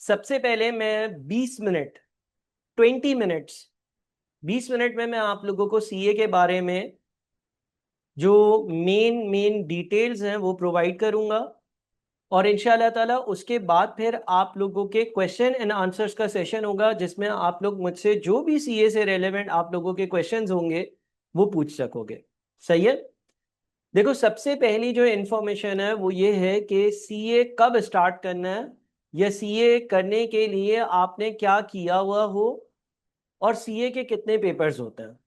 सबसे पहले मैं 20 मिनट 20 मिनट्स 20 मिनट में मैं आप लोगों को सीए के बारे में जो मेन मेन डिटेल्स हैं वो प्रोवाइड करूंगा। और इंशाल्लाह ताला उसके बाद फिर आप लोगों के क्वेश्चन एंड आंसर्स का सेशन होगा, जिसमें आप लोग मुझसे जो भी सीए से रेलेवेंट आप लोगों के क्वेश्चंस होंगे वो पूछ सकोगे। सही है। देखो, सबसे पहली जो इंफॉर्मेशन है वो ये है कि सीए कब स्टार्ट करना है, या सीए करने के लिए आपने क्या किया हुआ हो, और सीए के कितने पेपर्स होते हैं।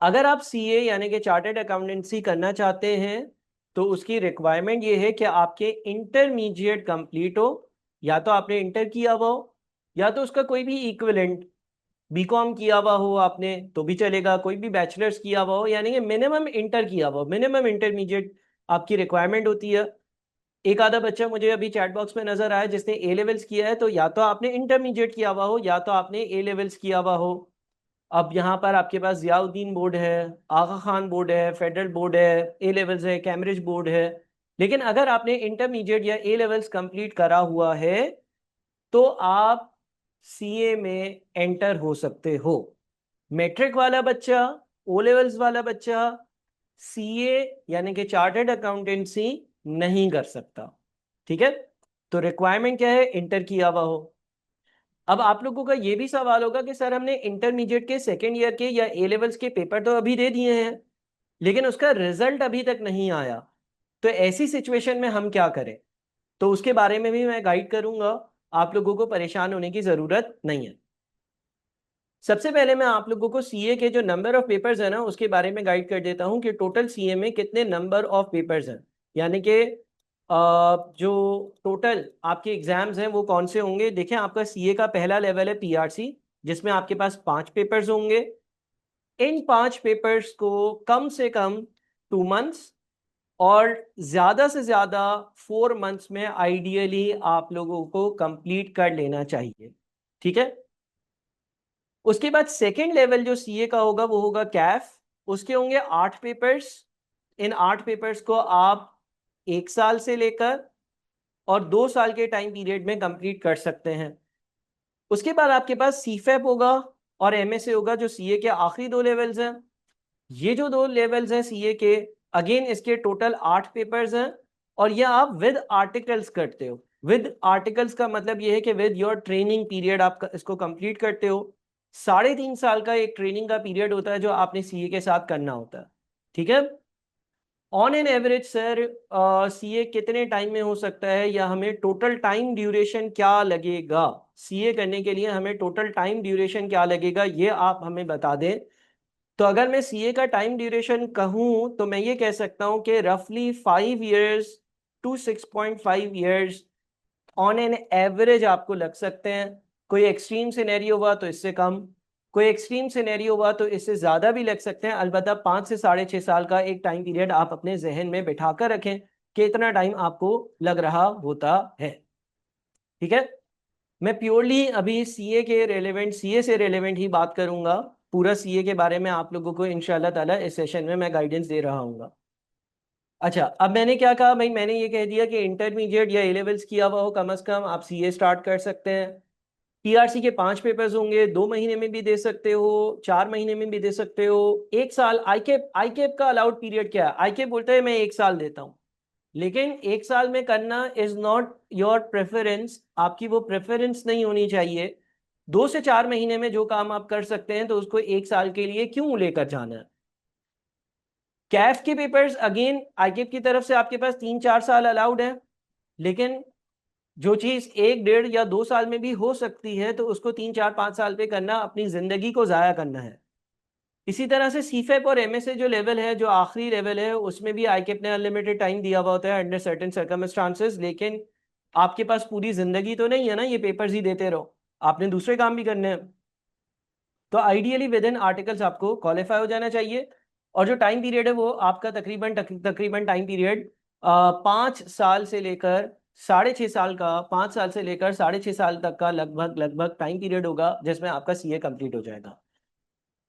अगर आप सीए यानी कि चार्टर्ड अकाउंटेंसी करना चाहते हैं तो उसकी रिक्वायरमेंट ये है कि आपके इंटरमीडिएट कंप्लीट हो, या तो आपने इंटर किया हुआ हो, या तो उसका कोई भी इक्विवेलेंट बीकॉम किया हुआ हो आपने तो भी चलेगा, कोई भी बैचलर्स किया हुआ हो, यानी कि मिनिमम इंटर किया हुआ हो, मिनिमम इंटरमीडिएट आपकी रिक्वायरमेंट होती है। एक आधा बच्चा मुझे अभी चैट बॉक्स में नजर आया जिसने ए लेवल्स किया है, तो या तो आपने इंटरमीडिएट किया हुआ हो या तो आपने ए लेवल्स किया हुआ हो। अब यहाँ पर आपके पास जियाउद्दीन बोर्ड है, आगा खान बोर्ड है, फेडरल बोर्ड है, ए लेवल्स है, कैम्ब्रिज बोर्ड है। लेकिन अगर आपने इंटरमीडिएट या ए लेवल्स कंप्लीट करा हुआ है तो आप सीए में एंटर हो सकते हो। मैट्रिक वाला बच्चा, ओ लेवल्स वाला बच्चा सीए यानी कि चार्टर्ड अकाउंटेंसी नहीं कर सकता। ठीक है। तो रिक्वायरमेंट क्या है, इंटर किया हुआ हो। अब आप लोगों का ये भी सवाल होगा कि सर हमने इंटरमीडिएट के सेकेंड ईयर के या ए लेवल्स के पेपर तो अभी दे दिए हैं, लेकिन उसका रिजल्ट अभी तक नहीं आया, तो ऐसी सिचुएशन में हम क्या करें। तो उसके बारे में भी मैं गाइड करूंगा, आप लोगों को परेशान होने की जरूरत नहीं है। सबसे पहले मैं आप लोगों को सीए के जो नंबर ऑफ पेपर्स है ना उसके बारे में गाइड कर देता हूं कि टोटल सीए में कितने नंबर ऑफ पेपर्स हैं, यानी कि जो टोटल आपके एग्जाम्स हैं वो कौन से होंगे। देखें, आपका सीए का पहला लेवल है पीआरसी, जिसमें आपके पास 5 पेपर्स होंगे। इन 5 पेपर्स को कम से कम 2 मंथ्स और ज्यादा से ज्यादा 4 मंथ्स में आइडियली आप लोगों को कंप्लीट कर लेना चाहिए। ठीक है। उसके बाद सेकेंड लेवल जो सीए का होगा वो होगा कैफ। उसके होंगे 8 पेपर्स। इन 8 पेपर्स को आप 1 साल से लेकर और 2 साल के टाइम पीरियड में कंप्लीट कर सकते हैं। उसके बाद आपके पास सीफेप होगा और एमएसए होगा, जो सीए के आखिरी 2 लेवल्स हैं। ये जो 2 लेवल्स हैं सीए के, अगेन इसके टोटल 8 पेपर्स हैं, और ये आप विद आर्टिकल्स करते हो। विद आर्टिकल्स का मतलब ये है कि विद योर ट्रेनिंग पीरियड आप इसको कंप्लीट करते हो। 3.5 साल का एक ट्रेनिंग का पीरियड होता है जो आपने सीए के साथ करना होता है। ठीक है। On an average sir CA कितने टाइम में हो सकता है, या हमें टोटल टाइम ड्यूरेशन क्या लगेगा, सीए करने के लिए हमें टोटल टाइम ड्यूरेशन क्या लगेगा, ये आप हमें बता दें। तो अगर मैं सीए का टाइम ड्यूरेशन कहूं तो मैं ये कह सकता हूं कि रफली 5 years to 6.5 years on an average आपको लग सकते हैं। कोई एक्सट्रीम सिनेरियो हुआ तो इससे कम, कोई एक्सट्रीम सिनेरियो हुआ तो इससे ज्यादा भी लग सकते हैं। अलबत्ता 5 से 6.5 साल का एक टाइम पीरियड आप अपने जहन में बिठा कर रखें कि इतना टाइम आपको लग रहा होता है। ठीक है। मैं प्योरली अभी सीए के रेलेवेंट, सीए से रेलेवेंट ही बात करूंगा। पूरा सीए के बारे में आप लोगों को इंशाल्लाह ताला इस सेशन में मैं गाइडेंस दे रहा हूँ। अच्छा, अब मैंने क्या कहा भाई, मैंने ये कह दिया कि इंटरमीडिएट या ए लेवल्स किया हुआ हो कम से कम आप सीए स्टार्ट कर सकते हैं। पीआरसी के 5 पेपर्स होंगे, 2 महीने में भी दे सकते हो, 4 महीने में भी दे सकते हो, 1 साल। आईकेप आईकेप का अलाउड पीरियड क्या है, आईकेप बोलता है मैं 1 साल देता हूँ, लेकिन 1 साल में करना इज नॉट योर प्रेफरेंस, आपकी वो प्रेफरेंस नहीं होनी चाहिए। 2 से 4 महीने में जो काम आप कर सकते हैं तो उसको 1 साल के लिए क्यों लेकर जाना है। कैफ के पेपर्स अगेन आईकेप की तरफ से आपके पास 3-4 साल अलाउड है, लेकिन जो चीज 1, 1.5 या 2 साल में भी हो सकती है तो उसको 3, 4, 5 साल पे करना अपनी जिंदगी को जाया करना है। इसी तरह से सीफेप और एमएसए जो लेवल है, जो आखिरी लेवल है, उसमें भी आईकेप ने अनलिमिटेड टाइम दिया हुआ होता है अंडर सर्टेन सर्कमस्टांसेस, लेकिन आपके पास पूरी जिंदगी तो नहीं है ना ये पेपर्स ही देते रहो, आपने दूसरे काम भी करने हैं। तो आइडियली विद इन आर्टिकल्स आपको क्वालिफाई हो जाना चाहिए। और जो टाइम पीरियड है वो आपका तकरीबन तकरीबन टाइम पीरियड 5 साल से लेकर 6.5 साल का, 5 साल से लेकर 6.5 साल तक का लगभग लगभग टाइम पीरियड होगा जिसमें आपका सीए कंप्लीट हो जाएगा।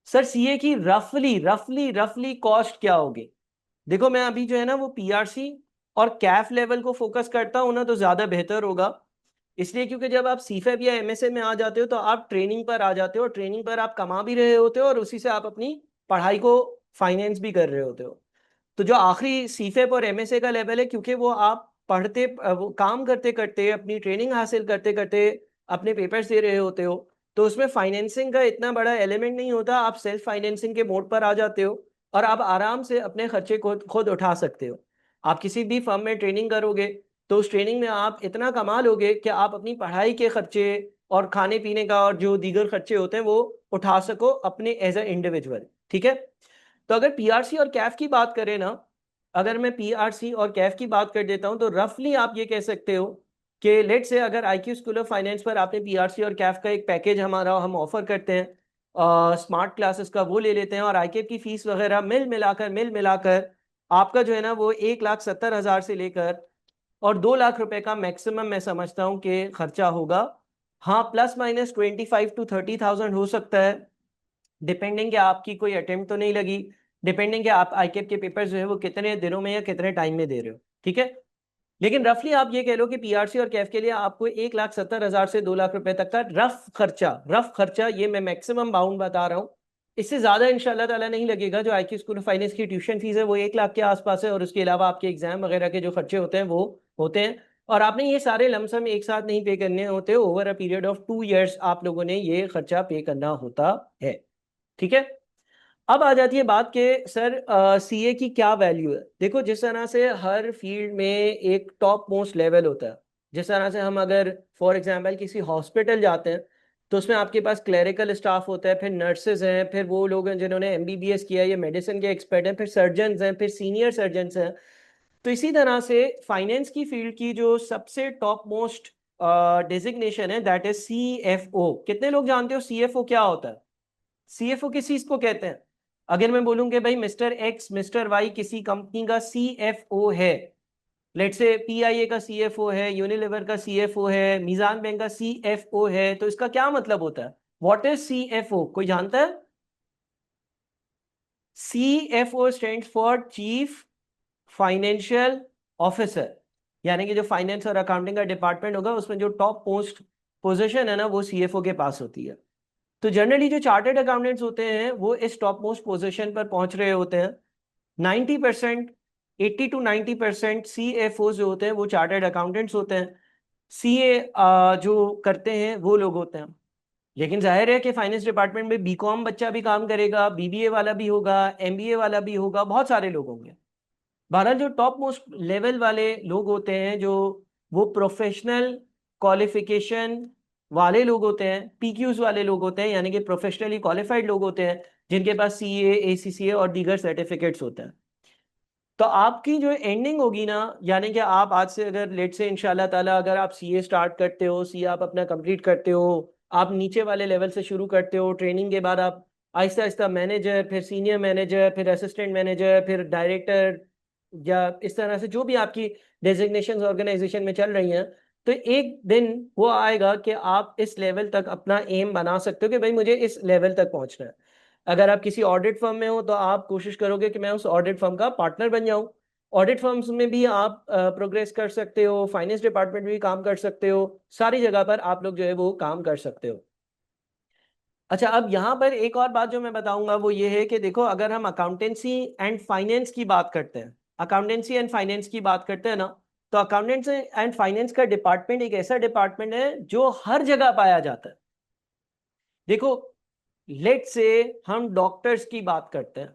सर सीए की रफली रफली रफली कॉस्ट क्या होगी। देखो, मैं अभी जो है ना वो पीआरसी और कैफ लेवल को फोकस करता हूँ ना तो ज्यादा बेहतर होगा। इसलिए क्योंकि जब आप सीफेब या एमएसए में आ जाते हो तो आप ट्रेनिंग पर आ जाते हो, और ट्रेनिंग पर आप कमा भी रहे होते हो और उसी से आप अपनी पढ़ाई को फाइनेंस भी कर रहे होते हो। तो जो आखिरी सीफेब और एमएसए का लेवल है, क्योंकि वो आप पढ़ते वो काम करते करते अपनी ट्रेनिंग हासिल करते करते अपने पेपर्स दे रहे होते हो, तो उसमें फाइनेंसिंग का इतना बड़ा एलिमेंट नहीं होता। आप सेल्फ फाइनेंसिंग के मोड पर आ जाते हो और आप आराम से अपने खर्चे खुद उठा सकते हो। आप किसी भी फर्म में ट्रेनिंग करोगे तो उस ट्रेनिंग में आप इतना कमा लोगे कि आप अपनी पढ़ाई के खर्चे और खाने पीने का और जो दीगर खर्चे होते हैं वो उठा सको अपने एज ए इंडिविजुअल। ठीक है। तो अगर पीआरसी और कैफ की बात करें ना, अगर मैं पीआरसी और कैफ की बात कर देता हूं तो रफली आप ये कह सकते हो कि लेट से अगर आईक्यू स्कूल ऑफ फाइनेंस पर आपने पीआरसी और कैफ का एक पैकेज हमारा हम ऑफर करते हैं, स्मार्ट क्लासेस का वो ले लेते हैं, और आईकेप की फीस वगैरह मिल मिलाकर आपका जो है ना वो 1,70,000 से लेकर और 2 लाख रुपए का मैक्सिमम मैं समझता हूं कि खर्चा होगा। हाँ, +-25 to 30,000 हो सकता है, डिपेंडिंग कि आपकी कोई अटेम्प्ट तो नहीं लगी, डिपेंडिंग कि आप आईकेप के पेपर जो है वो कितने दिनों में या कितने टाइम में दे रहे हो। ठीक है। लेकिन रफली आप ये कह लो कि पीआरसी और कैफ के लिए आपको 1,70,000 से 2 लाख रुपए तक का रफ खर्चा ये मैं मैक्सिमम बाउंड बता रहा हूँ। इससे ज्यादा इंशाल्लाह ताला नहीं लगेगा। जो आईक्यू स्कूल ऑफ फाइनेंस की ट्यूशन फीस है वो 1 लाख के आसपास है, और उसके अलावा आपके एग्जाम वगैरह के जो खर्चे होते हैं वो होते हैं, और आपने ये सारे लमसम एक साथ नहीं पे करने होते, over a period of 2 years आप लोगों ने ये खर्चा पे करना होता है। ठीक है। अब आ जाती है बात के सर सीए की क्या वैल्यू है। देखो, जिस तरह से हर फील्ड में एक टॉप मोस्ट लेवल होता है, जिस तरह से हम अगर फॉर एग्जांपल किसी हॉस्पिटल जाते हैं तो उसमें आपके पास क्लरिकल स्टाफ होता है, फिर नर्सेज हैं, फिर वो लोग हैं जिन्होंने एमबीबीएस किया है या मेडिसिन के एक्सपर्ट हैं, फिर सर्जन्स हैं, फिर सीनियर सर्जन्स हैं। तो इसी तरह से फाइनेंस की फील्ड की जो सबसे टॉप मोस्ट डिजिग्नेशन है दैट इज सीएफओ। कितने लोग जानते हो सीएफओ क्या होता है? सीएफओ किस चीज को कहते हैं? अगर मैं बोलूं कि भाई मिस्टर एक्स मिस्टर वाई किसी कंपनी का सीएफओ है, लेट से पीआईए का सीएफओ है, यूनिलीवर का सीएफओ है, मीजान बैंक का सीएफओ है, तो इसका क्या मतलब होता है? What is CFO? कोई जानता है? CFO stands for chief financial officer, यानी कि जो फाइनेंस और अकाउंटिंग का डिपार्टमेंट होगा उसमें जो टॉप मोस्ट पोजीशन है ना वो सीएफओ के पास होती है। तो जनरली जो चार्टर्ड अकाउंटेंट्स होते हैं वो इस टॉप मोस्ट पोजीशन पर पहुंच रहे होते हैं। 90%, 80 to 90% CFO जो होते हैं वो चार्टर्ड अकाउंटेंट्स होते हैं। सीए जो करते हैं वो लोग होते हैं। लेकिन जाहिर है कि फाइनेंस डिपार्टमेंट में बीकॉम बच्चा भी काम करेगा, बीबीए वाला भी होगा, एमबीए वाला भी होगा, बहुत सारे लोग होंगे। बहरहाल जो टॉप मोस्ट लेवल वाले लोग होते हैं, जो वो प्रोफेशनल क्वालिफिकेशन वाले लोग होते हैं, पीक्यूज वाले लोग होते हैं, यानी कि प्रोफेशनली क्वालिफाइड लोग होते हैं जिनके पास सीए, एसीसीए और दीगर सर्टिफिकेट्स होते हैं। तो आपकी जो एंडिंग होगी ना, यानी कि आप आज से अगर लेट से इंशाल्लाह ताला अगर आप सीए स्टार्ट करते हो, सीए आप अपना कंप्लीट करते हो, आप नीचे वाले लेवल से शुरू करते हो, ट्रेनिंग के बाद आप आहिस्ता आहिस्ता मैनेजर, फिर सीनियर मैनेजर, फिर असिस्टेंट मैनेजर, फिर डायरेक्टर, या इस तरह से जो भी आपकी डेजिग्नेशन ऑर्गेनाइजेशन में चल रही हैं, तो एक दिन वो आएगा कि आप इस लेवल तक अपना एम बना सकते हो कि भाई मुझे इस लेवल तक पहुंचना है। अगर आप किसी ऑडिट फर्म में हो तो आप कोशिश करोगे कि मैं उस ऑडिट फर्म का पार्टनर बन जाऊं। ऑडिट फर्म्स में भी आप प्रोग्रेस कर सकते हो, फाइनेंस डिपार्टमेंट में भी काम कर सकते हो, सारी जगह पर आप लोग जो है वो काम कर सकते हो। अच्छा, अब यहाँ पर एक और बात जो मैं बताऊंगा वो ये है कि देखो, अगर हम अकाउंटेंसी एंड फाइनेंस की बात करते हैं, अकाउंटेंसी एंड फाइनेंस की बात करते हैं ना, तो अकाउंटेंसी एंड फाइनेंस का डिपार्टमेंट एक ऐसा डिपार्टमेंट है जो हर जगह पाया जाता है। देखो, लेट से हम डॉक्टर्स की बात करते हैं,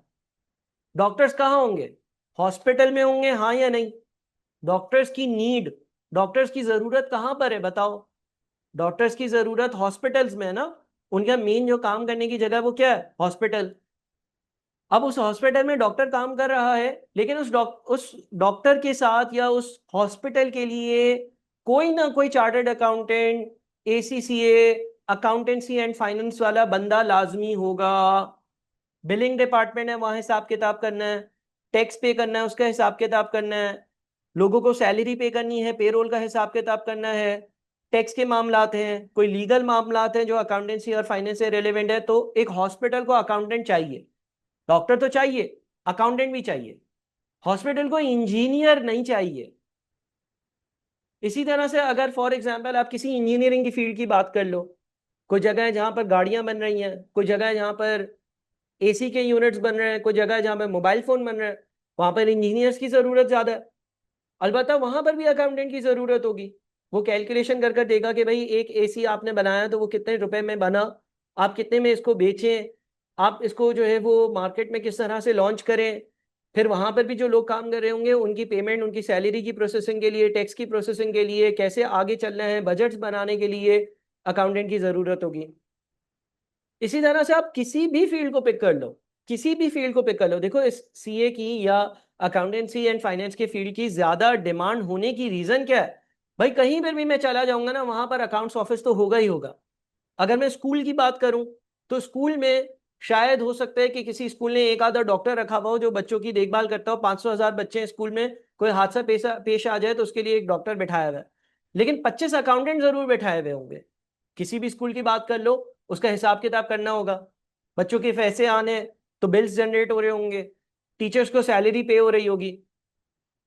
डॉक्टर्स कहाँ होंगे? हॉस्पिटल में होंगे, हाँ या नहीं? डॉक्टर्स की नीड, डॉक्टर्स की जरूरत कहाँ पर है बताओ? डॉक्टर्स की जरूरत हॉस्पिटल्स में है ना। उनका मेन जो काम करने की जगह वो क्या है? हॉस्पिटल। अब उस हॉस्पिटल में डॉक्टर काम कर रहा है, लेकिन उस डॉक्टर के साथ या उस हॉस्पिटल के लिए कोई ना कोई chartered accountant, ACCA, accountancy and finance वाला बंदा लाजमी होगा। बिलिंग डिपार्टमेंट है, वहां हिसाब किताब करना है, टैक्स पे करना है, उसका हिसाब किताब करना है, लोगों को सैलरी पे करनी है, पेरोल का हिसाब किताब करना है, टैक्स के मामलात हैं, कोई लीगल मामलात हैं जो अकाउंटेंसी और फाइनेंस से रिलेवेंट है। तो एक हॉस्पिटल को अकाउंटेंट चाहिए, डॉक्टर तो चाहिए, अकाउंटेंट भी चाहिए। हॉस्पिटल को इंजीनियर नहीं चाहिए। इसी तरह से अगर फॉर एग्जाम्पल आप किसी इंजीनियरिंग की फील्ड की बात कर लो, कोई जगह है जहां पर गाड़ियां बन रही हैं, कोई जगह है जहां पर एसी के यूनिट्स बन रहे हैं, कोई जगह है जहां पर मोबाइल फोन बन रहे हैं, वहां पर इंजीनियर्स की जरूरत ज्यादा है। अलबत्ता वहां पर भी अकाउंटेंट की जरूरत होगी। वो कैलकुलेशन कर कर देगा कि भाई एक एसी आपने बनाया तो वो कितने रुपए में बना, आप कितने में इसको बेचें, आप इसको जो है वो मार्केट में किस तरह से लॉन्च करें। फिर वहां पर भी जो लोग काम कर रहे होंगे उनकी पेमेंट, उनकी सैलरी की प्रोसेसिंग के लिए, टैक्स की प्रोसेसिंग के लिए, कैसे आगे चलना है, बजट्स बनाने के लिए अकाउंटेंट की जरूरत होगी। इसी तरह से आप किसी भी फील्ड को पिक कर लो, किसी भी फील्ड को पिक कर लो, देखो इस सीए की या अकाउंटेंसी एंड फाइनेंस के फील्ड की ज्यादा डिमांड होने की रीजन क्या है? भाई कहीं पर भी मैं चला जाऊंगा ना, वहां पर अकाउंट्स ऑफिस तो होगा ही होगा। अगर मैं स्कूल की बात करूं तो स्कूल में शायद हो सकता है कि किसी स्कूल ने एक आधा डॉक्टर रखा हुआ हो जो बच्चों की देखभाल करता हो, 500,000 बच्चे हैं स्कूल में, कोई हादसा पेश आ जाए तो उसके लिए एक डॉक्टर बैठाया हुआ है, लेकिन 25 अकाउंटेंट जरूर बैठाए हुए होंगे। किसी भी स्कूल की बात कर लो, उसका हिसाब किताब करना होगा, बच्चों के पैसे आने तो बिल्स जनरेट हो रहे होंगे, टीचर्स को सैलरी पे हो रही होगी।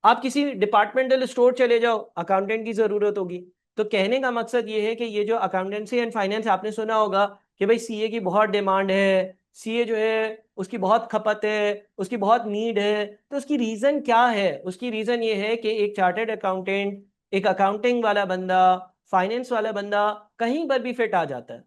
आप किसी डिपार्टमेंटल स्टोर चले जाओ, अकाउंटेंट की जरूरत होगी। तो कहने का मकसद ये है कि ये जो अकाउंटेंसी एंड फाइनेंस आपने सुना होगा कि भाई सीए की बहुत डिमांड है, सीए जो है उसकी बहुत खपत है, उसकी बहुत नीड है, तो उसकी रीजन क्या है? उसकी रीजन ये है कि एक चार्टर्ड अकाउंटेंट, एक अकाउंटिंग वाला बंदा, फाइनेंस वाला बंदा कहीं पर भी फिट आ जाता है।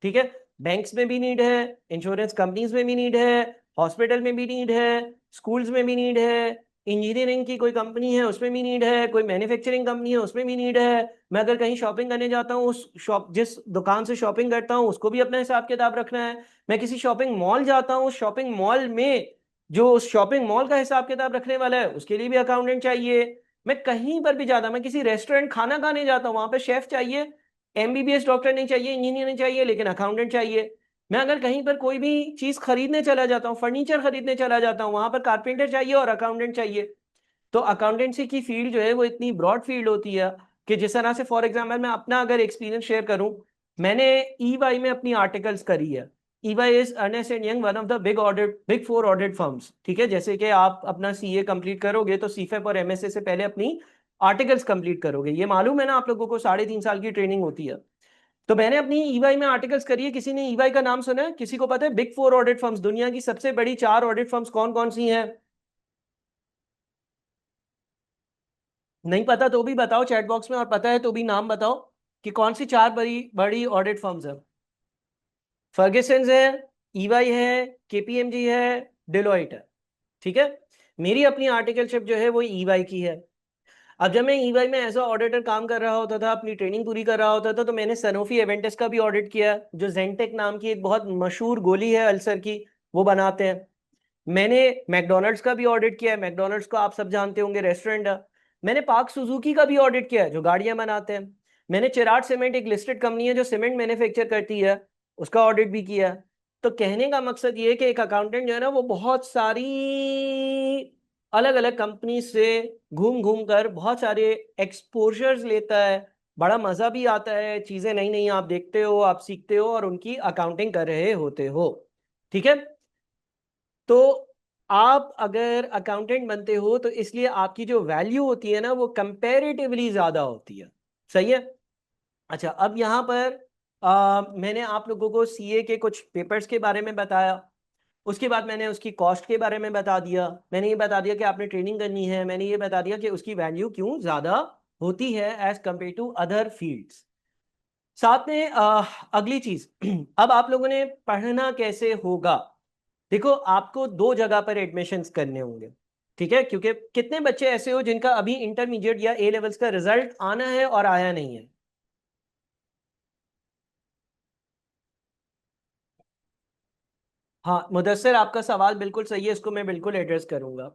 ठीक है, बैंक्स में भी नीड है, इंश्योरेंस कंपनीज में भी नीड है, हॉस्पिटल में भी नीड है, स्कूल्स में भी नीड है, इंजीनियरिंग की कोई कंपनी है उसमें भी नीड है, कोई मैन्युफैक्चरिंग कंपनी है उसमें भी नीड है। मैं अगर कहीं शॉपिंग करने जाता हूँ, उस शॉप जिस दुकान से शॉपिंग करता हूँ उसको भी अपना हिसाब किताब रखना है। मैं किसी शॉपिंग मॉल जाता हूँ, उस शॉपिंग मॉल में जो उस शॉपिंग मॉल का हिसाब किताब रखने वाला है उसके लिए भी अकाउंटेंट चाहिए। मैं कहीं पर भी जाता, मैं किसी रेस्टोरेंट खाना खाने जाता हूँ, वहां पे शेफ चाहिए, एमबीबीएस डॉक्टर नहीं चाहिए, इंजीनियर नहीं चाहिए, लेकिन अकाउंटेंट चाहिए। मैं अगर कहीं पर कोई भी चीज खरीदने चला जाता हूँ, फर्नीचर खरीदने चला जाता हूँ, वहां पर कारपेंटर चाहिए और अकाउंटेंट चाहिए। तो अकाउंटेंसी की फील्ड जो है वो इतनी ब्रॉड फील्ड होती है कि जिस तरह से फॉर एग्जाम्पल मैं अपना अगर एक्सपीरियंस शेयर करूं, मैंने ईवाई में अपनी आर्टिकल्स करी है। EY is Ernst and Young, one of the big four audit firms. ठीक है, जैसे कि आप अपना सीए कंप्लीट करोगे तो सीफेप और एमएसए से पहले अपनी आर्टिकल्स कंप्लीट करोगे, ये मालूम है ना आप लोगों को, 3.5 साल की ट्रेनिंग होती है। तो मैंने अपनी ईवाई में आर्टिकल्स करी है। किसी ने ईवाई का नाम सुना है? किसी को पता है बिग फोर ऑडिट फर्म्स, दुनिया की सबसे बड़ी 4 ऑडिट फर्म्स कौन कौन सी हैं? नहीं पता तो भी बताओ चैट बॉक्स में, और पता है तो भी नाम बताओ कि कौन सी 4 बड़ी बड़ी ऑडिट फर्म्स है। फर्ग्यूसन है, ईवाई है, केपीएमजी है, डिलॉइट है। ठीक है, मेरी अपनी आर्टिकलशिप जो है वो ईवाई की है। अब जब मैं ईवाई में एज अ ऑडिटर काम कर रहा होता था, अपनी ट्रेनिंग पूरी कर रहा होता था, तो मैंने सनोफी एवेंटिस का भी ऑडिट किया, जो जेंटेक नाम की एक बहुत मशहूर गोली है अल्सर की, वो बनाते हैं। मैंने मैकडोनल्ड्स का भी ऑडिट किया है, मैकडोनल्ड्स को आप सब जानते होंगे, रेस्टोरेंट है। मैंने पार्क सुजुकी का भी ऑडिट किया है, जो गाड़ियां बनाते हैं। मैंने चिराग सीमेंट, एक लिस्टेड कंपनी है जो सीमेंट मैन्युफैक्चर करती है, उसका ऑडिट भी किया है। तो कहने का मकसद ये है कि एक अकाउंटेंट जो है ना वो बहुत सारी अलग अलग कंपनी से घूम घूम कर बहुत सारे एक्सपोजर्स लेता है। बड़ा मजा भी आता है, चीजें नई नई आप देखते हो, आप सीखते हो और उनकी अकाउंटिंग कर रहे होते हो। ठीक है, तो आप अगर अकाउंटेंट बनते हो तो इसलिए आपकी जो वैल्यू होती है ना वो कंपैरेटिवली ज्यादा होती है। सही है। अच्छा, अब यहाँ पर मैंने आप लोगों को सीए के कुछ पेपर्स के बारे में बताया, उसके बाद मैंने उसकी कॉस्ट के बारे में बता दिया, मैंने ये बता दिया कि आपने ट्रेनिंग करनी है, मैंने ये बता दिया कि उसकी वैल्यू क्यों ज्यादा होती है as compare to other fields. साथ में अगली चीज अब आप लोगों ने पढ़ना कैसे होगा। देखो, आपको 2 जगह पर एडमिशन्स करने होंगे। ठीक है, क्योंकि कितने बच्चे ऐसे हो जिनका अभी इंटरमीडिएट या ए लेवल्स का रिजल्ट आना है और आया नहीं है? हाँ मुदस्सिर, आपका सवाल बिल्कुल सही है, इसको मैं बिल्कुल एड्रेस करूंगा।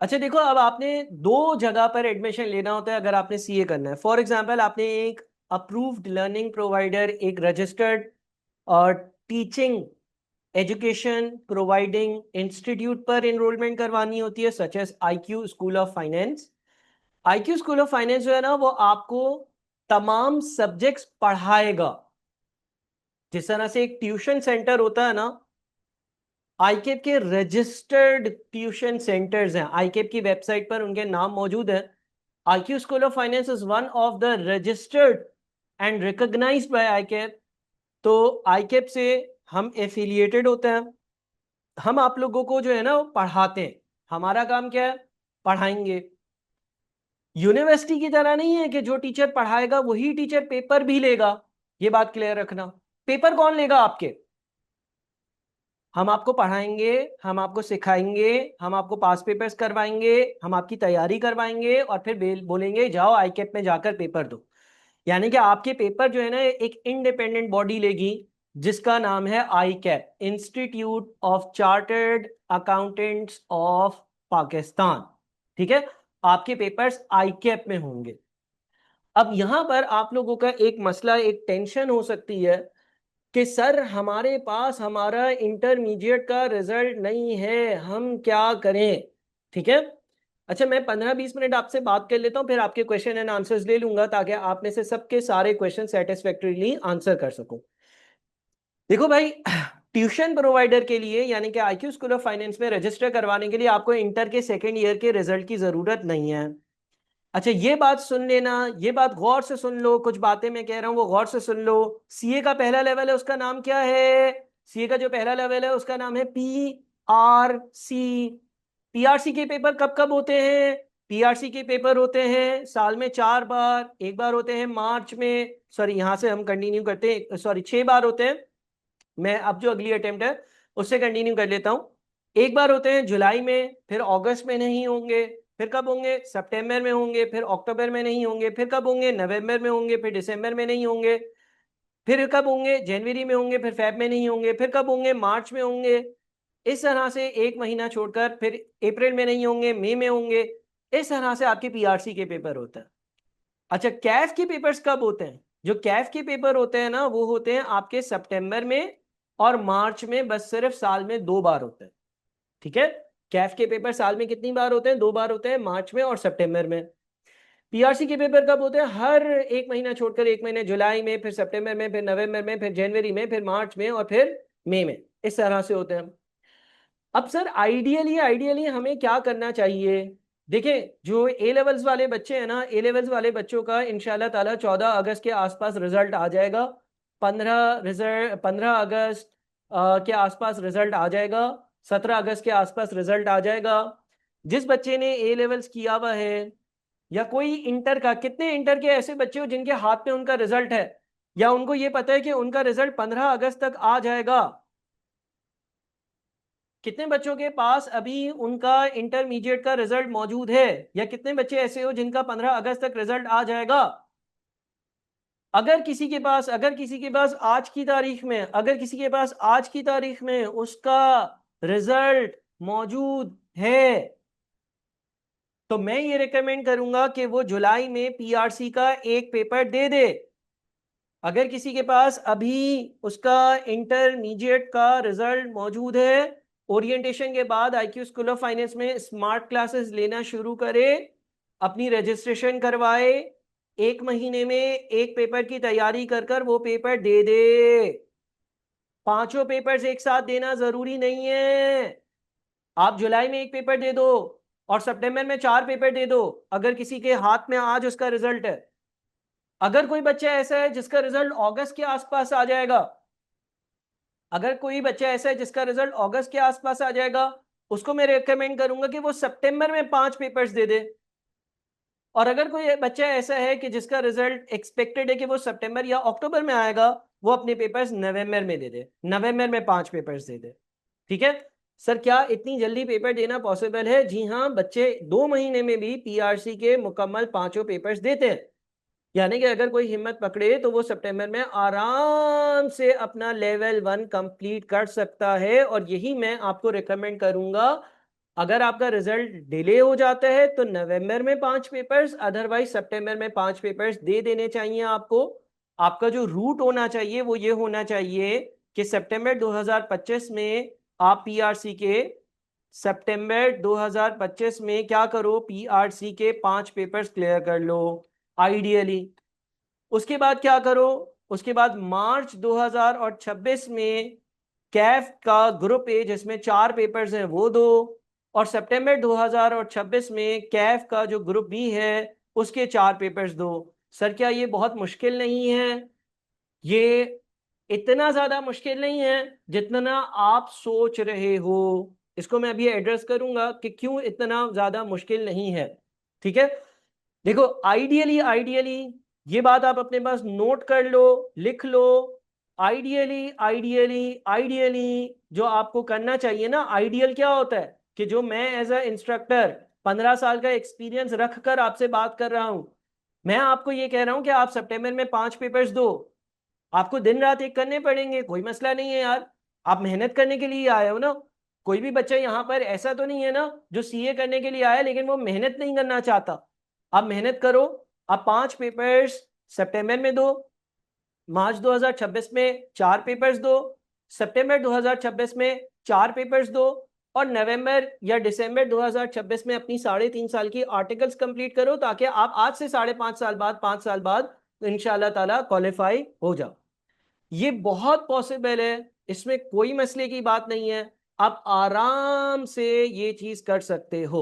अच्छा देखो, अब आपने 2 जगह पर एडमिशन लेना होता है अगर आपने सीए करना है। फॉर एग्जाम्पल, आपने एक अप्रूव्ड लर्निंग प्रोवाइडर, एक रजिस्टर्ड और टीचिंग एजुकेशन प्रोवाइडिंग इंस्टीट्यूट पर एनरोलमेंट करवानी होती है, such as IQ school of finance. IQ school of finance जो है ना वो आपको तमाम सब्जेक्ट्स पढ़ाएगा। जिस तरह से एक ट्यूशन सेंटर होता है ना, आईकेप के रजिस्टर्ड ट्यूशन सेंटर्स हैं, आईकेप की वेबसाइट पर उनके नाम मौजूद है। IQ School of Finance is one of the registered and recognized by ICAP. तो ICAP से हम एफिलिएटेड होते हैं, हम आप लोगों को जो है ना पढ़ाते हैं, हमारा काम क्या है, पढ़ाएंगे। यूनिवर्सिटी की तरह नहीं है कि जो टीचर पढ़ाएगा वही टीचर पेपर भी लेगा, ये बात क्लियर रखना। पेपर कौन लेगा आपके? हम आपको पढ़ाएंगे, हम आपको सिखाएंगे, हम आपको पास पेपर्स करवाएंगे, हम आपकी तैयारी करवाएंगे और फिर बोलेंगे जाओ आईकेप में जाकर पेपर दो। यानी कि आपके पेपर जो है ना एक इंडिपेंडेंट बॉडी लेगी जिसका नाम है ICAP, Institute of Chartered Accountants of Pakistan. ठीक है, आपके पेपर्स आईकैप में होंगे। अब यहां पर आप लोगों का एक मसला, एक टेंशन हो सकती है कि सर हमारे पास हमारा इंटरमीडिएट का रिजल्ट नहीं है, हम क्या करें? ठीक है, अच्छा मैं 15-20 मिनट आपसे बात कर लेता हूं, फिर आपके क्वेश्चन एंड आंसर्स ले लूंगा ताकि आप में से सबके सारे क्वेश्चन सेटिस्फैक्टरीली आंसर कर सकूं। देखो भाई, ट्यूशन प्रोवाइडर के लिए यानी कि आईक्यू स्कूल ऑफ फाइनेंस में रजिस्टर करवाने के लिए आपको इंटर के सेकेंड ईयर के रिजल्ट की जरूरत नहीं है। अच्छा ये बात सुन लेना, ये बात गौर से सुन लो, कुछ बातें मैं कह रहा हूं वो गौर से सुन लो। सीए का पहला लेवल है, उसका नाम क्या है? सीए का जो पहला लेवल है उसका नाम है पीआरसी। पीआरसी के पेपर कब कब होते हैं? पीआरसी के पेपर होते हैं साल में 4 बार। एक बार होते हैं मार्च में, सॉरी यहां से हम कंटिन्यू करते हैं, सॉरी 6 बार होते हैं। मैं अब जो अगली अटेम्प्ट है उससे कंटिन्यू कर लेता हूं। एक बार होते हैं जुलाई में, फिर अगस्त में नहीं होंगे, फिर कब होंगे? सितंबर में होंगे, फिर अक्टूबर में नहीं होंगे, फिर कब होंगे? नवंबर में होंगे, फिर दिसंबर में नहीं होंगे, फिर कब होंगे? जनवरी में होंगे, फिर फेब में नहीं होंगे, फिर कब होंगे? मार्च में होंगे। इस तरह से एक महीना छोड़कर फिर अप्रैल में नहीं होंगे, मई में होंगे। इस तरह से आपके पीआरसी के पेपर होता है। अच्छा कैफ के पेपर्स कब होते हैं? जो कैफ के पेपर होते हैं ना वो होते हैं आपके सितंबर में और मार्च में, बस सिर्फ साल में 2 बार होते हैं। ठीक है, कैफ के पेपर साल में कितनी बार होते हैं? 2 बार होते हैं, मार्च में और सितंबर में। पीआरसी के पेपर कब होते हैं? हर एक महीना छोड़कर एक महीने, जुलाई में, फिर सितंबर में, फिर नवंबर में, फिर जनवरी में, फिर मार्च में और फिर मई में। इस तरह से होते हैं। अब सर आइडियली हमें क्या करना चाहिए? देखिए जो ए लेवल्स वाले बच्चे हैं ना, ए लेवल्स वाले बच्चों का इंशाल्लाह ताला 14 अगस्त के आसपास रिजल्ट आ जाएगा। 15 अगस्त के आसपास रिजल्ट आ जाएगा, 17 अगस्त के आसपास रिजल्ट आ जाएगा। जिस बच्चे ने ए लेवल्स किया हुआ है या कोई इंटर का, कितने इंटर के ऐसे बच्चे हो जिनके हाथ में उनका रिजल्ट है या उनको ये पता है कि उनका रिजल्ट 15 अगस्त तक आ जाएगा? कितने बच्चों के पास अभी उनका इंटरमीडिएट का रिजल्ट मौजूद है? या कितने बच्चे ऐसे हो जिनका 15 अगस्त तक रिजल्ट आ जाएगा? अगर किसी के पास आज की तारीख में, अगर किसी के पास आज की तारीख में उसका रिजल्ट मौजूद है तो मैं ये रिकमेंड करूंगा कि वो जुलाई में पीआरसी का एक पेपर दे दे। अगर किसी के पास अभी उसका इंटरमीडिएट का रिजल्ट मौजूद है, ओरिएंटेशन के बाद आईक्यू स्कूल ऑफ फाइनेंस में स्मार्ट क्लासेस लेना शुरू करे, अपनी रजिस्ट्रेशन करवाए, एक महीने में एक पेपर की तैयारी कर कर वो पेपर दे दे। पांचों पेपर्स एक साथ देना जरूरी नहीं है। आप जुलाई में एक पेपर दे दो और सितंबर में 4 पेपर दे दो, अगर किसी के हाथ में आज उसका रिजल्ट है। अगर कोई बच्चा ऐसा है जिसका रिजल्ट अगस्त के आसपास आ जाएगा, अगर कोई बच्चा ऐसा है जिसका रिजल्ट अगस्त के आसपास आ जाएगा, उसको मैं रेकमेंड करूंगा कि वो सितंबर में 5 पेपर्स दे दे। और अगर कोई बच्चा ऐसा है कि जिसका रिजल्ट एक्सपेक्टेड है कि वो सितंबर या अक्टूबर में आएगा, वो अपने पेपर्स नवंबर में दे दे, नवंबर में 5 पेपर्स दे दे। ठीक है सर, क्या इतनी जल्दी पेपर देना पॉसिबल है? जी हाँ, बच्चे 2 महीने में भी पीआरसी के मुकम्मल 5 पेपर्स देते हैं। यानी कि अगर कोई हिम्मत पकड़े तो वो सितंबर में आराम से अपना लेवल 1 कंप्लीट कर सकता है। और यही मैं आपको रिकमेंड करूंगा। अगर आपका रिजल्ट डिले हो जाता है तो नवंबर में 5 पेपर्स, अदरवाइज सितंबर में 5 पेपर्स दे देने चाहिए आपको। आपका जो रूट होना चाहिए वो ये होना चाहिए कि सितंबर 2025 में आप पीआरसी के, सितंबर 2025 में क्या करो, पीआरसी के 5 पेपर्स क्लियर कर लो आइडियली। उसके बाद क्या करो, उसके बाद मार्च 2026 में कैफ का ग्रुप ए जिसमें 4 पेपर्स हैं वो दो, और सितंबर 2026 में कैफ का जो ग्रुप बी है उसके 4 पेपर्स दो। सर क्या ये बहुत मुश्किल नहीं है? ये इतना ज्यादा मुश्किल नहीं है जितना आप सोच रहे हो। इसको मैं अभी एड्रेस करूंगा कि क्यों इतना ज्यादा मुश्किल नहीं है। ठीक है, देखो आइडियली आइडियली ये बात आप अपने पास नोट कर लो, लिख लो। आइडियली आइडियली आइडियली जो आपको करना चाहिए ना, आइडियल क्या होता है कि जो मैं एज अ इंस्ट्रक्टर 15 साल का एक्सपीरियंस रखकर आपसे बात कर रहा हूं, मैं आपको ये कह रहा हूं कि आप सितंबर में 5 पेपर्स दो। आपको दिन रात एक करने पड़ेंगे, कोई मसला नहीं है यार। आप मेहनत करने के लिए आए हो ना। कोई भी बच्चा यहाँ पर ऐसा तो नहीं है ना जो सीए करने के लिए आया लेकिन वो मेहनत नहीं करना चाहता। आप मेहनत करो। आप 5 पेपर्स सितंबर में दो, मार्च 2026 में 4 पेपर्स दो, सितंबर 2026 में 4 पेपर्स दो, और नवंबर या दिसंबर 2026 में अपनी 3.5 साल की आर्टिकल्स कंप्लीट करो, ताकि आप आज से 5.5 साल बाद 5 साल बाद इंशाल्लाह ताला क्वालिफाई हो जाओ। ये बहुत पॉसिबल है, इसमें कोई मसले की बात नहीं है। आप आराम से ये चीज कर सकते हो।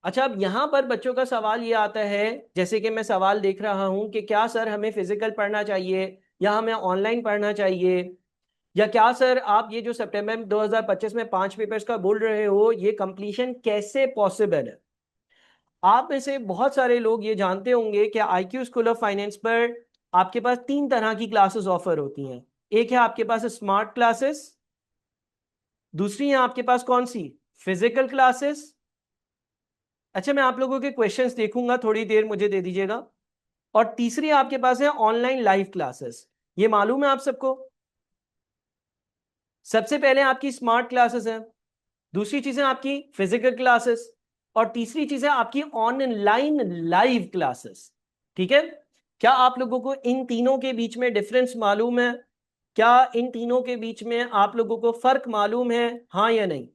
अच्छा, अब यहां पर बच्चों का सवाल ये आता है, जैसे कि मैं सवाल देख रहा हूं कि क्या सर हमें फिजिकल पढ़ना चाहिए या हमें ऑनलाइन पढ़ना चाहिए, या क्या सर आप ये जो सितंबर 2025 में 5 पेपर्स का बोल रहे हो ये कंप्लीशन कैसे पॉसिबल है? आप में से बहुत सारे लोग ये जानते होंगे कि आईक्यू स्कूल ऑफ फाइनेंस पर आपके पास 3 तरह की क्लासेस ऑफर होती हैं। एक है आपके पास स्मार्ट क्लासेस, दूसरी है आपके पास कौन सी, फिजिकल क्लासेस। अच्छा, मैं आप लोगों के क्वेश्चंस देखूंगा, थोड़ी देर मुझे दे दीजिएगा। और तीसरी आपके पास है ऑनलाइन लाइव क्लासेस। ये मालूम है आप सबको? सबसे पहले आपकी स्मार्ट क्लासेस हैं, दूसरी चीज है आपकी फिजिकल क्लासेस, और तीसरी चीज है आपकी ऑनलाइन लाइव क्लासेस। ठीक है, क्या आप लोगों को इन तीनों के बीच में डिफरेंस मालूम है? क्या इन तीनों के बीच में आप लोगों को फर्क मालूम है, हाँ या नहीं?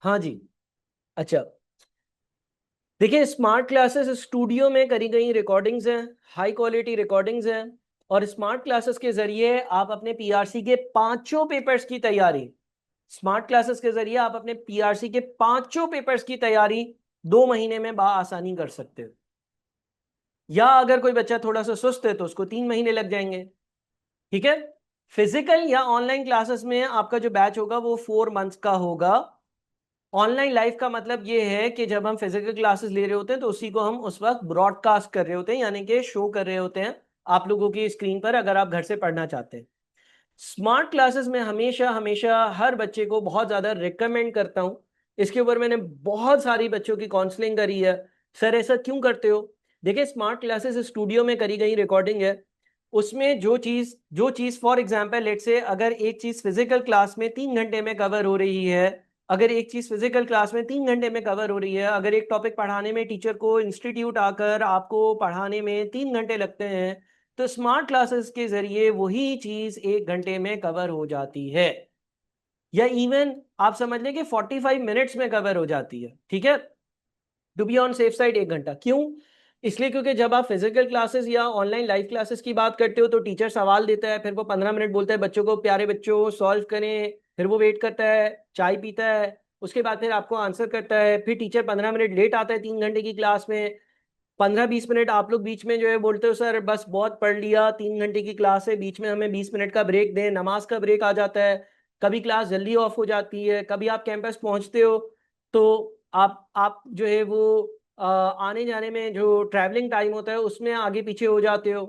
हाँ जी। अच्छा, देखिए स्मार्ट क्लासेस स्टूडियो में करी गई रिकॉर्डिंग्स हैं, हाई क्वालिटी रिकॉर्डिंग्स हैं। और स्मार्ट क्लासेस के जरिए आप अपने पीआरसी के 5 पेपर्स की तैयारी, स्मार्ट क्लासेस के जरिए आप अपने पीआरसी के 5 पेपर्स की तैयारी 2 महीने में आसानी कर सकते हो। या अगर कोई बच्चा थोड़ा सा सुस्त है तो उसको 3 महीने लग जाएंगे। ठीक है, फिजिकल या ऑनलाइन क्लासेस में आपका जो बैच होगा वो 4 मंथ्स का होगा। ऑनलाइन लाइव का मतलब ये है कि जब हम फिजिकल क्लासेस ले रहे होते हैं तो उसी को हम उस वक्त ब्रॉडकास्ट कर रहे होते हैं, यानी कि शो कर रहे होते हैं आप लोगों की स्क्रीन पर, अगर आप घर से पढ़ना चाहते हैं। स्मार्ट क्लासेस में हमेशा हमेशा हर बच्चे को बहुत ज़्यादा रिकमेंड करता हूँ। इसके ऊपर मैंने बहुत सारी बच्चों की काउंसलिंग करी है। सर ऐसा क्यों करते हो? देखिए स्मार्ट क्लासेस स्टूडियो में करी गई रिकॉर्डिंग है। उसमें जो चीज़ फॉर एग्जांपल लेट से, अगर एक चीज़ फिजिकल क्लास में 3 घंटे में कवर हो रही है, अगर एक चीज़ फिजिकल क्लास में 3 घंटे में कवर हो रही है, अगर एक टॉपिक पढ़ाने में टीचर को इंस्टीट्यूट आकर आपको पढ़ाने में 3 घंटे लगते हैं, तो स्मार्ट क्लासेस के जरिए वही चीज 1 घंटे में कवर हो जाती है, या इवन आप समझ लें कि 45 मिनट्स में कवर हो जाती है। ठीक है, to be on safe side 1 घंटा क्यों? इसलिए क्योंकि जब आप फिजिकल क्लासेस या ऑनलाइन लाइव क्लासेस की बात करते हो तो टीचर सवाल देता है, फिर वो 15 मिनट बोलता है बच्चों को, प्यारे बच्चों सॉल्व करें, फिर वो वेट करता है, चाय पीता है, उसके बाद फिर आपको आंसर करता है, फिर टीचर 15 मिनट लेट आता है 3 घंटे की क्लास में। 15-20 मिनट आप लोग बीच में जो है बोलते हो सर बस बहुत पढ़ लिया, 3 घंटे की क्लास है, बीच में हमें 20 मिनट का ब्रेक दें, नमाज का ब्रेक आ जाता है, कभी क्लास जल्दी ऑफ हो जाती है, कभी आप कैंपस पहुंचते हो तो आप जो है वो आने जाने में जो ट्रैवलिंग टाइम होता है उसमें आगे पीछे हो जाते हो।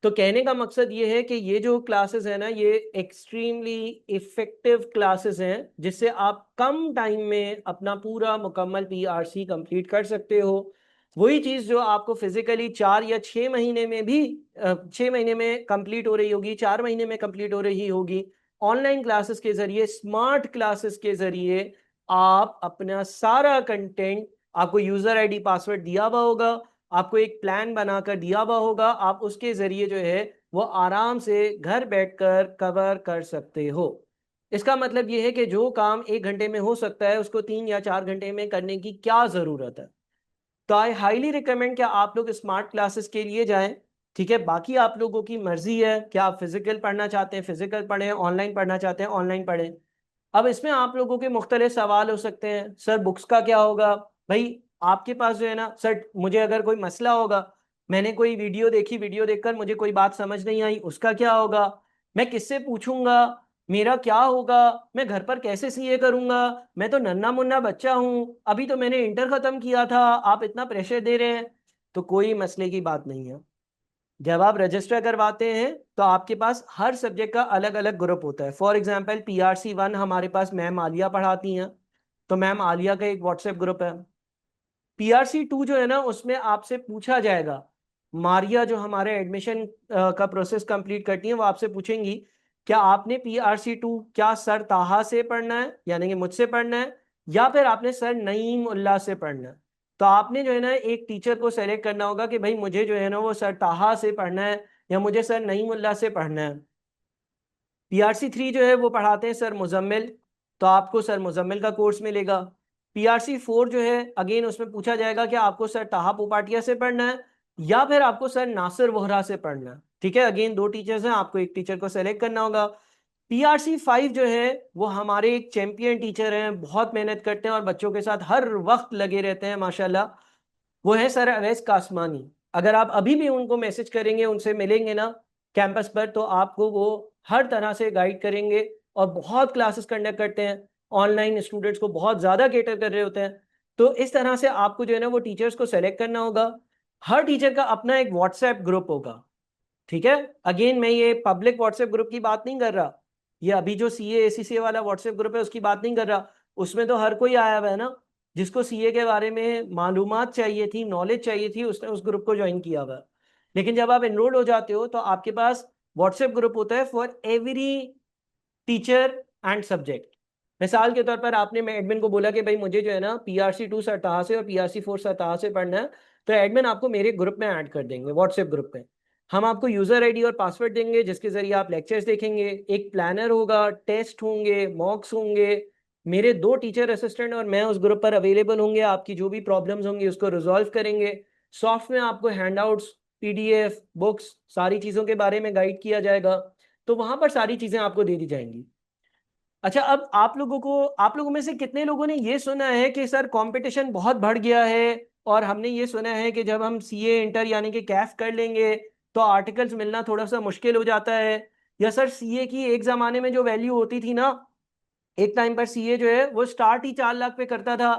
तो कहने का मकसद ये है कि ये जो क्लासेस है ना ये एक्सट्रीमली इफेक्टिव क्लासेस हैं, जिससे आप कम टाइम में अपना पूरा मुकम्मल पीआरसी कंप्लीट कर सकते हो। वही चीज़ जो आपको फिजिकली 4 या 6 महीने में भी 6 महीने में कंप्लीट हो रही होगी, 4 महीने में कंप्लीट हो रही होगी, ऑनलाइन क्लासेस के जरिए, स्मार्ट क्लासेस के जरिए आप अपना सारा कंटेंट, आपको यूजर आईडी पासवर्ड दिया हुआ होगा, आपको एक प्लान बनाकर दिया हुआ होगा, आप उसके जरिए जो है वो आराम से घर बैठकर कवर कर सकते हो। इसका मतलब ये है कि जो काम 1 घंटे में हो सकता है उसको 3 या 4 घंटे में करने की क्या जरूरत है। तो आई हाईली रिकमेंड कि आप लोग स्मार्ट क्लासेस के लिए जाएं। ठीक है, बाकी आप लोगों की मर्जी है, क्या आप फिजिकल पढ़ना चाहते हैं फिजिकल पढ़ें, ऑनलाइन पढ़ना चाहते हैं ऑनलाइन पढ़ें। अब इसमें आप लोगों के मुख्तलिफ सवाल हो सकते हैं, सर बुक्स का क्या होगा। भाई आपके पास जो है ना सर, मुझे अगर कोई मसला होगा, मैंने कोई वीडियो देखी, वीडियो देखकर मुझे कोई बात समझ नहीं आई, उसका क्या होगा, मैं किससे पूछूंगा, मेरा क्या होगा, मैं घर पर कैसे सीए करूंगा, मैं तो नन्ना मुन्ना बच्चा हूं, अभी तो मैंने इंटर खत्म किया था, आप इतना प्रेशर दे रहे हैं। तो कोई मसले की बात नहीं है। जब आप रजिस्टर करवाते हैं तो आपके पास हर सब्जेक्ट का अलग अलग ग्रुप होता है। फॉर एग्जांपल PRC 1 हमारे पास मैम आलिया पढ़ाती हैं, तो मैम आलिया का एक व्हाट्सएप ग्रुप है। PRC 2 जो है ना, उसमें आपसे पूछा जाएगा, मारिया जो हमारे एडमिशन का प्रोसेस कंप्लीट करती हैं, वो आपसे पूछेंगी क्या आपने PRC 2 क्या सर ताहा से पढ़ना है, यानी कि मुझसे पढ़ना है, या फिर आपने सर नईम उल्लाह से पढ़ना है। तो आपने जो है ना एक टीचर को सेलेक्ट करना होगा कि भाई मुझे जो है ना वो सर ताहा से पढ़ना है या मुझे सर नईम उल्लाह से पढ़ना है। PRC 3 जो है वो पढ़ाते हैं सर मुजम्मिल, तो आपको सर मुजम्मिल का कोर्स मिलेगा। PRC 4 जो है अगेन उसमें पूछा जाएगा कि आपको सर ताहा पोपाटिया से पढ़ना है या फिर आपको सर नासिर वोहरा से पढ़ना है। ठीक है, अगेन दो टीचर्स हैं, आपको एक टीचर को सेलेक्ट करना होगा। PRC 5 जो है वो हमारे एक चैंपियन टीचर हैं, बहुत मेहनत करते हैं और बच्चों के साथ हर वक्त लगे रहते हैं माशाल्लाह, वो है सर अवैस कासमानी। अगर आप अभी भी उनको मैसेज करेंगे, उनसे मिलेंगे ना कैंपस पर, तो आपको वो हर तरह से गाइड करेंगे और बहुत क्लासेस कंडक्ट करते हैं, ऑनलाइन स्टूडेंट्स को बहुत ज़्यादा केटर कर रहे होते हैं। तो इस तरह से आपको जो है ना वो टीचर्स को सेलेक्ट करना होगा। हर टीचर का अपना एक व्हाट्सएप ग्रुप होगा। ठीक है, अगेन मैं ये पब्लिक व्हाट्सएप ग्रुप की बात नहीं कर रहा, ये अभी जो CA ACCA वाला व्हाट्सएप ग्रुप है उसकी बात नहीं कर रहा। उसमें तो हर कोई आया हुआ है ना, जिसको सीए के बारे में मालूमात चाहिए थी, नॉलेज चाहिए थी, उसने उस ग्रुप को ज्वाइन किया हुआ है। लेकिन जब आप एनरोल हो जाते हो तो आपके पास व्हाट्सएप ग्रुप होता है for every teacher and subject. मिसाल के तौर पर आपने मैं एडमिन को बोला कि भाई मुझे जो है ना PRC 2 सरताहा से और PRC 4 सरताहा से पढ़ना है, तो एडमिन आपको मेरे ग्रुप में ऐड कर देंगे, व्हाट्सएप ग्रुप में। हम आपको यूजर आईडी और पासवर्ड देंगे जिसके जरिए आप लेक्चर्स देखेंगे, एक प्लानर होगा, टेस्ट होंगे, मॉक्स होंगे, मेरे दो टीचर असिस्टेंट और मैं उस ग्रुप पर अवेलेबल होंगे, आपकी जो भी प्रॉब्लम्स होंगी उसको रिजॉल्व करेंगे। सॉफ्ट में आपको हैंडआउट्स, PDF, बुक्स, सारी चीज़ों के बारे में गाइड किया जाएगा, तो वहां पर सारी चीज़ें आपको दे दी जाएंगी। अच्छा, अब आप लोगों में से कितने लोगों ने ये सुना है कि सर कंपटीशन बहुत बढ़ गया है, और हमने ये सुना है कि जब हम CA इंटर यानी कि कैफ कर लेंगे तो आर्टिकल्स मिलना थोड़ा सा मुश्किल हो जाता है, या सर CA की एक जमाने में जो वैल्यू होती थी ना, एक टाइम पर CA जो है वो स्टार्ट ही 4 लाख पे करता था,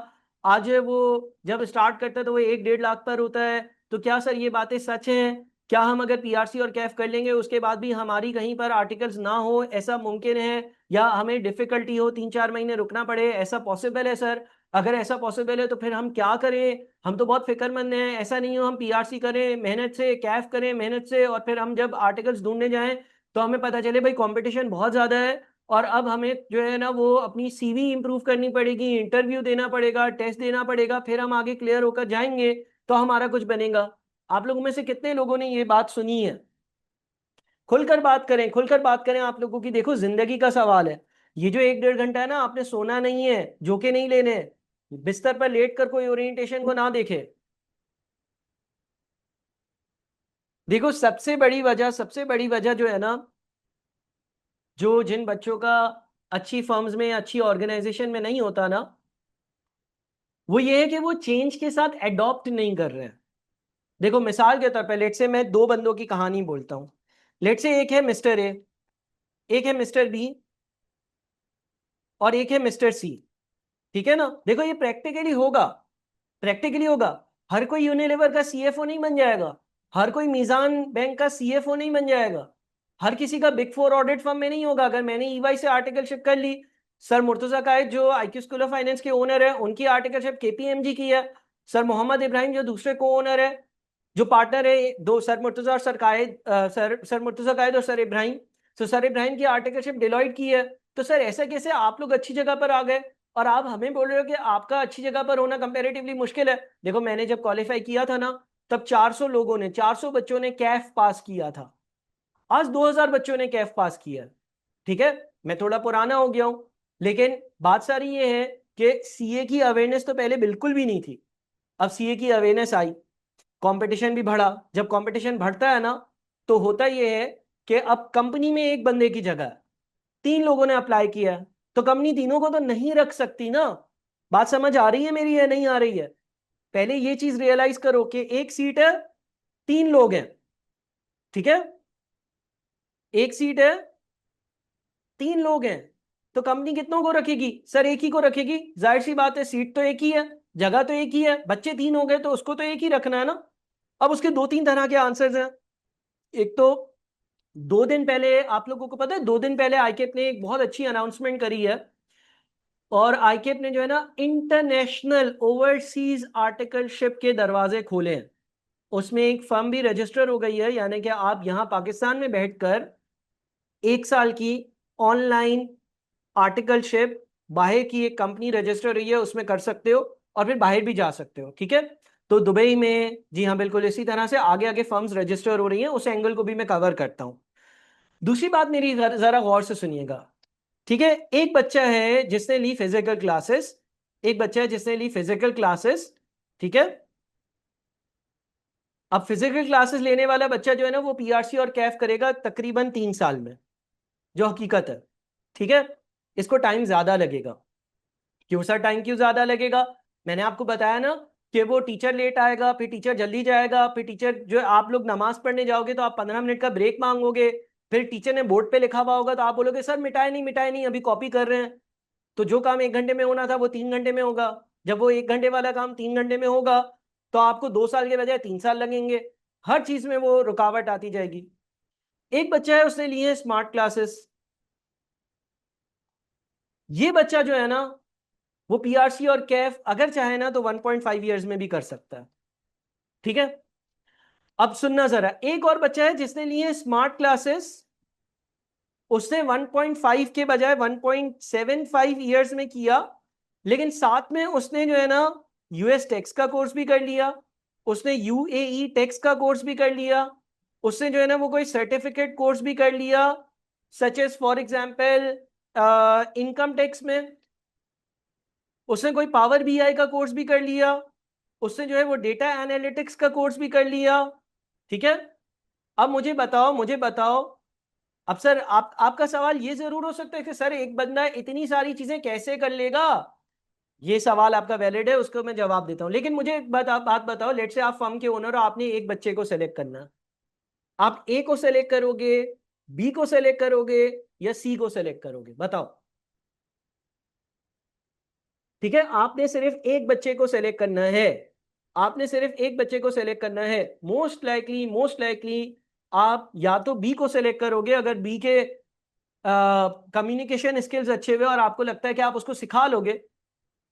आज जो है वो जब स्टार्ट करता है तो वो 1-1.5 लाख पर होता है। तो क्या सर ये बातें सच हैं? क्या हम अगर PRC और कैफ कर लेंगे उसके बाद भी हमारी कहीं पर आर्टिकल्स ना हो, ऐसा मुमकिन है? या हमें डिफिकल्टी हो, 3-4 महीने रुकना पड़े, ऐसा पॉसिबल है सर? अगर ऐसा पॉसिबल है तो फिर हम क्या करें? हम तो बहुत फिक्रमंद हैं, ऐसा नहीं हो हम PRC करें मेहनत से, कैफ करें मेहनत से, और फिर हम जब आर्टिकल्स ढूंढने जाएं तो हमें पता चले भाई कंपटीशन बहुत ज़्यादा है, और अब हमें जो है ना वो अपनी CV इंप्रूव करनी पड़ेगी, इंटरव्यू देना पड़ेगा, टेस्ट देना पड़ेगा, फिर हम आगे क्लियर होकर जाएंगे तो हमारा कुछ बनेगा। आप लोगों में से कितने लोगों ने ये बात सुनी है? खुलकर बात करें, खुलकर बात करें आप लोगों की, देखो जिंदगी का सवाल है। ये जो 1-1.5 घंटा है ना, आपने सोना नहीं है, झोंके नहीं लेने हैं। बिस्तर पर लेट कर कोई ओरिएंटेशन को ना देखे। देखो सबसे बड़ी वजह जो है ना, जो जिन बच्चों का अच्छी फर्म्स में अच्छी ऑर्गेनाइजेशन में नहीं होता ना, वो ये है कि वो चेंज के साथ एडॉप्ट नहीं कर रहे हैं। देखो मिसाल के तौर पर लेट से मैं दो बंदों की कहानी बोलता हूँ। लेट से एक है मिस्टर ए, एक है मिस्टर बी, और एक है मिस्टर सी। ठीक है ना, देखो ये प्रैक्टिकली होगा, प्रैक्टिकली होगा। हर कोई यूनिलीवर का CFO नहीं बन जाएगा, हर कोई मीजान बैंक का CFO नहीं बन जाएगा, हर किसी का बिग 4 ऑडिट फर्म में नहीं होगा। अगर मैंने EY से आर्टिकलशिप कर ली, सर मुर्तजा कायद जो IQ स्कूल ऑफ फाइनेंस के ओनर है उनकी आर्टिकलशिप KPMG की है, सर मोहम्मद इब्राहिम जो दूसरे को ओनर है, जो पार्टनर है, दो सर मुर्तजा और सर कायद, सर मुर्तजा कायद और सर इब्राहिम, तो सर इब्राहिम की आर्टिकलशिप डिलॉयट की है। तो सर ऐसा कैसे आप लोग अच्छी जगह पर आ गए और आप हमें बोल रहे हो कि आपका अच्छी जगह पर होना कंपैरेटिवली मुश्किल है? देखो मैंने जब क्वालिफाई किया था ना, तब 400 लोगों ने, 400 बच्चों ने कैफ पास किया था। आज 2000 बच्चों ने कैफ पास किया। ठीक है, मैं थोड़ा पुराना हो गया हूं, लेकिन बात सारी ये है कि CA की अवेयरनेस तो पहले बिल्कुल भी नहीं थी। अब CA की अवेयरनेस आई, कंपटीशन भी बढ़ा। जब कंपटीशन बढ़ता है ना, तो होता यह है कि अब कंपनी में एक बंदे की जगह 3 लोगों ने अप्लाई किया, तो कंपनी तीनों को तो नहीं रख सकती ना। बात समझ आ रही है मेरी या नहीं आ रही है? पहले ये चीज रियलाइज करो कि एक सीट है, 3 लोग हैं, ठीक है, एक सीट है, 3 लोग हैं, तो कंपनी कितनों को रखेगी? सर एक ही को रखेगी, जाहिर सी बात है, सीट तो एक ही है, जगह तो एक ही है, बच्चे 3 हो गए तो उसको तो एक ही रखना है ना। अब उसके 2-3 तरह के आंसर्स हैं। एक तो 2 दिन पहले, आप लोगों को पता है, 2 दिन पहले आईकेप ने एक बहुत अच्छी अनाउंसमेंट करी है, और आईकेप ने जो है ना इंटरनेशनल ओवरसीज आर्टिकलशिप के दरवाजे खोले हैं। उसमें एक फर्म भी रजिस्टर हो गई है, यानी कि आप यहां पाकिस्तान में बैठकर 1 साल की ऑनलाइन आर्टिकलशिप, बाहर की एक कंपनी रजिस्टर हुई है उसमें कर सकते हो, और फिर बाहर भी जा सकते हो, ठीक है। तो दुबई में, जी हाँ बिल्कुल इसी तरह से आगे आगे फर्म्स रजिस्टर हो रही हैं, उस एंगल को भी मैं कवर करता हूं। दूसरी बात मेरी जरा गौर से सुनिएगा, ठीक है। एक बच्चा है जिसने ली फिजिकल क्लासेस, एक बच्चा है जिसने ली फिजिकल क्लासेस, ठीक है। अब फिजिकल क्लासेस लेने वाला बच्चा जो है ना वो पीआरसी और कैफ करेगा तकरीबन 3 साल में, जो हकीकत है, ठीक है। इसको टाइम ज्यादा लगेगा। क्यों सर टाइम क्यों ज्यादा लगेगा? मैंने आपको बताया ना कि वो टीचर लेट आएगा, फिर टीचर जल्दी जाएगा, फिर टीचर जो आप लोग नमाज पढ़ने जाओगे तो आप 15 मिनट का ब्रेक मांगोगे, फिर टीचर ने बोर्ड पे लिखा हुआ होगा तो आप बोलोगे सर मिटाए नहीं अभी कॉपी कर रहे हैं। तो जो काम 1 घंटे में होना था वो 3 घंटे में होगा। जब वो 1 घंटे वाला काम 3 घंटे में होगा तो आपको 2 साल के बजाय 3 साल लगेंगे। हर चीज में वो रुकावट आती जाएगी। एक बच्चा है उसने लिए स्मार्ट क्लासेस, ये बच्चा जो है ना वो पीआरसी और कैफ अगर चाहे ना तो 1.5 ईयर्स में भी कर सकता है, ठीक है। अब सुनना जरा, एक और बच्चा है जिसने लिए स्मार्ट क्लासेस, उसने 1.5 के बजाय 1.75 ईयर्स में किया, लेकिन साथ में उसने जो है ना यूएस टैक्स का कोर्स भी कर लिया, उसने यूएई टैक्स का कोर्स भी कर लिया, उसने जो है ना वो कोई सर्टिफिकेट कोर्स भी कर लिया, such as for example income tax में, उसने कोई पावर बीआई का कोर्स भी कर लिया, उसने जो है वो डेटा एनालिटिक्स का कोर्स भी कर लिया, ठीक है। अब मुझे बताओ, अब सर आपका सवाल ये जरूर हो सकता है कि सर एक बंदा इतनी सारी चीजें कैसे कर लेगा। ये सवाल आपका वैलिड है, उसको मैं जवाब देता हूं, लेकिन मुझे एक बात बताओ, लेट से आप फर्म के ओनर हो, आपने एक बच्चे को सेलेक्ट करना है। आप ए को सेलेक्ट करोगे, बी को सेलेक्ट करोगे, या सी को सेलेक्ट करोगे? बताओ। ठीक है, आपने सिर्फ एक बच्चे को सेलेक्ट करना है, आपने सिर्फ एक बच्चे को सेलेक्ट करना है। मोस्ट लाइकली आप या तो बी को सेलेक्ट करोगे अगर बी के कम्युनिकेशन स्किल्स अच्छे हुए और आपको लगता है कि आप उसको सिखा लोगे,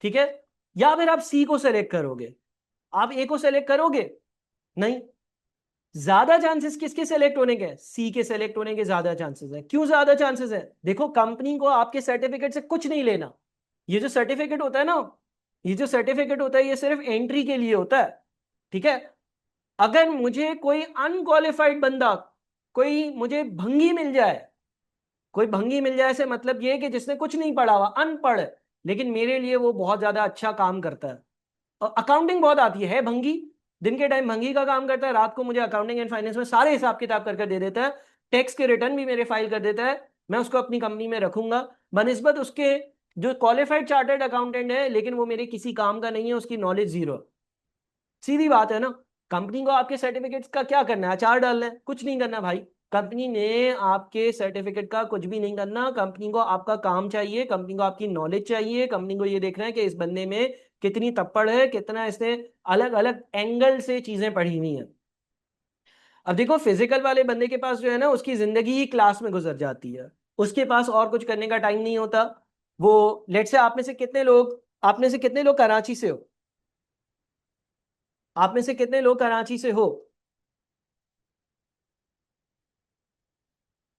ठीक है। या फिर आप सी को सेलेक्ट करोगे। आप ए को सेलेक्ट करोगे नहीं। ज्यादा चांसेस किसके सेलेक्ट होने के? सी के सेलेक्ट होने के ज्यादा चांसेस है। क्यों ज्यादा चांसेस है? देखो, कंपनी को आपके सर्टिफिकेट से कुछ नहीं लेना। ये जो सर्टिफिकेट होता है ना, ये जो सर्टिफिकेट होता है ये सिर्फ एंट्री के लिए होता है, ठीक है। अगर मुझे कोई अनक्वालिफाइड बंदा, कोई मुझे भंगी मिल जाए, कोई भंगी मिल जाए से मतलब ये है कि जिसने कुछ नहीं पढ़ा हुआ, अनपढ़, लेकिन मेरे लिए वो बहुत ज्यादा अच्छा काम करता है, और अकाउंटिंग बहुत आती है भंगी, दिन के टाइम भंगी का काम करता है, रात को मुझे अकाउंटिंग एंड फाइनेंस में सारे हिसाब किताब करके दे देता है, टैक्स के रिटर्न भी मेरे फाइल कर देता है। मैं उसको अपनी कंपनी में रखूंगा बनिस्बत उसके जो क्वालिफाइड चार्टर्ड अकाउंटेंट है, लेकिन वो मेरे किसी काम का नहीं है, उसकी नॉलेज जीरो। सीधी बात है ना। कंपनी को आपके सर्टिफिकेट्स का क्या करना है? अचार डालना है? कुछ नहीं करना भाई। कंपनी ने आपके सर्टिफिकेट का कुछ भी नहीं करना। कंपनी को आपका काम चाहिए, कंपनी को आपकी नॉलेज चाहिए, कंपनी को ये देखना है कि इस बंदे में कितनी तप्पड़ है, कितना इसने अलग अलग एंगल से चीजें पढ़ी हुई हैं। अब देखो, फिजिकल वाले बंदे के पास जो है ना उसकी जिंदगी ही क्लास में गुजर जाती है, उसके पास और कुछ करने का टाइम नहीं होता। वो, लेट से आप में से कितने लोग कराची से हो? आप में से कितने लोग कराची से हो?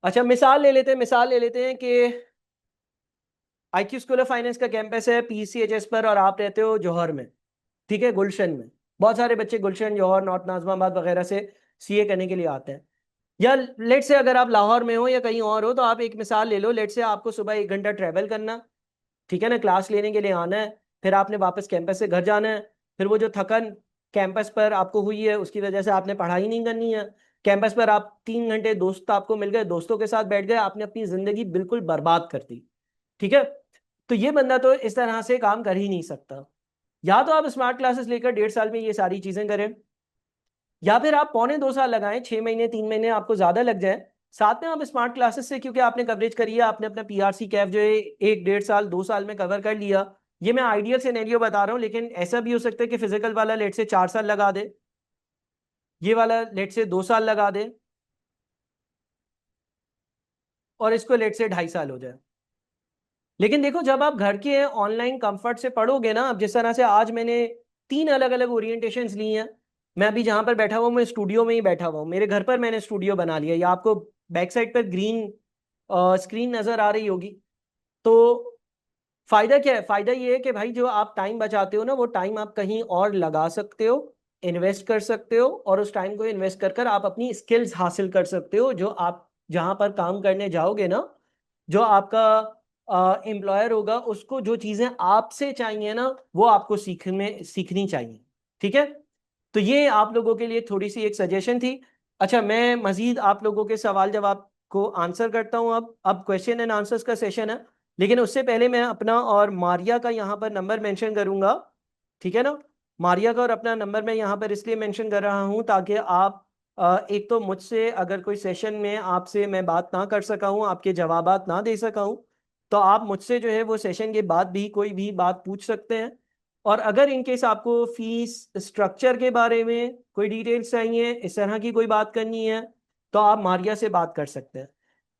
अच्छा, मिसाल ले लेते हैं कि आईक्यू स्कूल ऑफ फाइनेंस का कैंपस है पीसीएचएस पर, और आप रहते हो जौहर में, ठीक है, गुलशन में। बहुत सारे बच्चे गुलशन, जौहर, नॉर्थ नाजमाबाद वगैरह से सीए करने के लिए आते हैं। या लेट से अगर आप लाहौर में हो या कहीं और हो, तो आप एक मिसाल ले लो, लेट से आपको सुबह 1 घंटा ट्रेवल करना, ठीक है ना, क्लास लेने के लिए आना है, फिर आपने वापस कैंपस से घर जाना है, फिर वो जो थकन कैंपस पर आपको हुई है उसकी वजह से आपने पढ़ाई नहीं करनी है, कैंपस पर आप 3 घंटे दोस्त आपको मिल गए, दोस्तों के साथ बैठ गए, आपने अपनी जिंदगी बिल्कुल बर्बाद कर दी। ठीक है, तो ये बंदा तो इस तरह से काम कर ही नहीं सकता। या तो आप स्मार्ट क्लासेस लेकर 1.5 साल में ये सारी चीजें करें, या फिर आप 1.25 साल लगाएं, 6 महीने 3 महीने आपको ज्यादा लग जाए, साथ में आप स्मार्ट क्लासेस से, क्योंकि आपने कवरेज करी है, आपने अपना पीआरसी कैफ जो है 1 1.5 साल 2 साल में कवर कर लिया। ये मैं आइडियल सिनेरियो बता रहा हूँ, लेकिन ऐसा भी हो सकता है कि फिजिकल वाला लेट से 4 साल लगा दे, ये वाला लेट से 2 साल लगा दे, और इसको लेट से 2.5 साल हो जाए। लेकिन देखो, जब आप घर के ऑनलाइन कंफर्ट से पढ़ोगे ना, अब जिस तरह से आज मैंने 3 अलग अलग ओरिएंटेशंस ली हैं, मैं अभी जहां पर बैठा हुआ, मैं स्टूडियो में ही बैठा हुआ हूँ, मेरे घर पर मैंने स्टूडियो बना लिया, या आपको बैक साइड पर ग्रीन स्क्रीन नजर आ रही होगी। तो फायदा क्या है? फायदा ये है कि भाई जो आप टाइम बचाते हो ना, वो टाइम आप कहीं और लगा सकते हो, इन्वेस्ट कर सकते हो, और उस टाइम को इन्वेस्ट कर कर आप अपनी स्किल्स हासिल कर सकते हो, जो आप जहां पर काम करने जाओगे ना, जो आपका एम्प्लॉयर होगा, उसको जो चीजें आपसे चाहिए ना, वो आपको सीखनी चाहिए। ठीक है, तो ये आप लोगों के लिए थोड़ी सी एक सजेशन थी। अच्छा, मैं मजीद आप लोगों के सवाल जवाब को आंसर करता हूँ। अब क्वेश्चन एंड आंसर्स का सेशन है, लेकिन उससे पहले मैं अपना और मारिया का यहाँ पर नंबर मेंशन करूंगा। ठीक है ना, मारिया का और अपना नंबर मैं यहाँ पर इसलिए मेंशन कर रहा हूँ ताकि आप एक तो मुझसे अगर कोई सेशन में आपसे मैं बात ना कर सका हूँ, आपके जवाबात ना दे सका हूँ, तो आप मुझसे जो है वो सेशन के बाद भी कोई भी बात पूछ सकते हैं। और अगर इनकेस आपको फीस स्ट्रक्चर के बारे में कोई डिटेल्स चाहिए, इस तरह की कोई बात करनी है, तो आप मारिया से बात कर सकते हैं।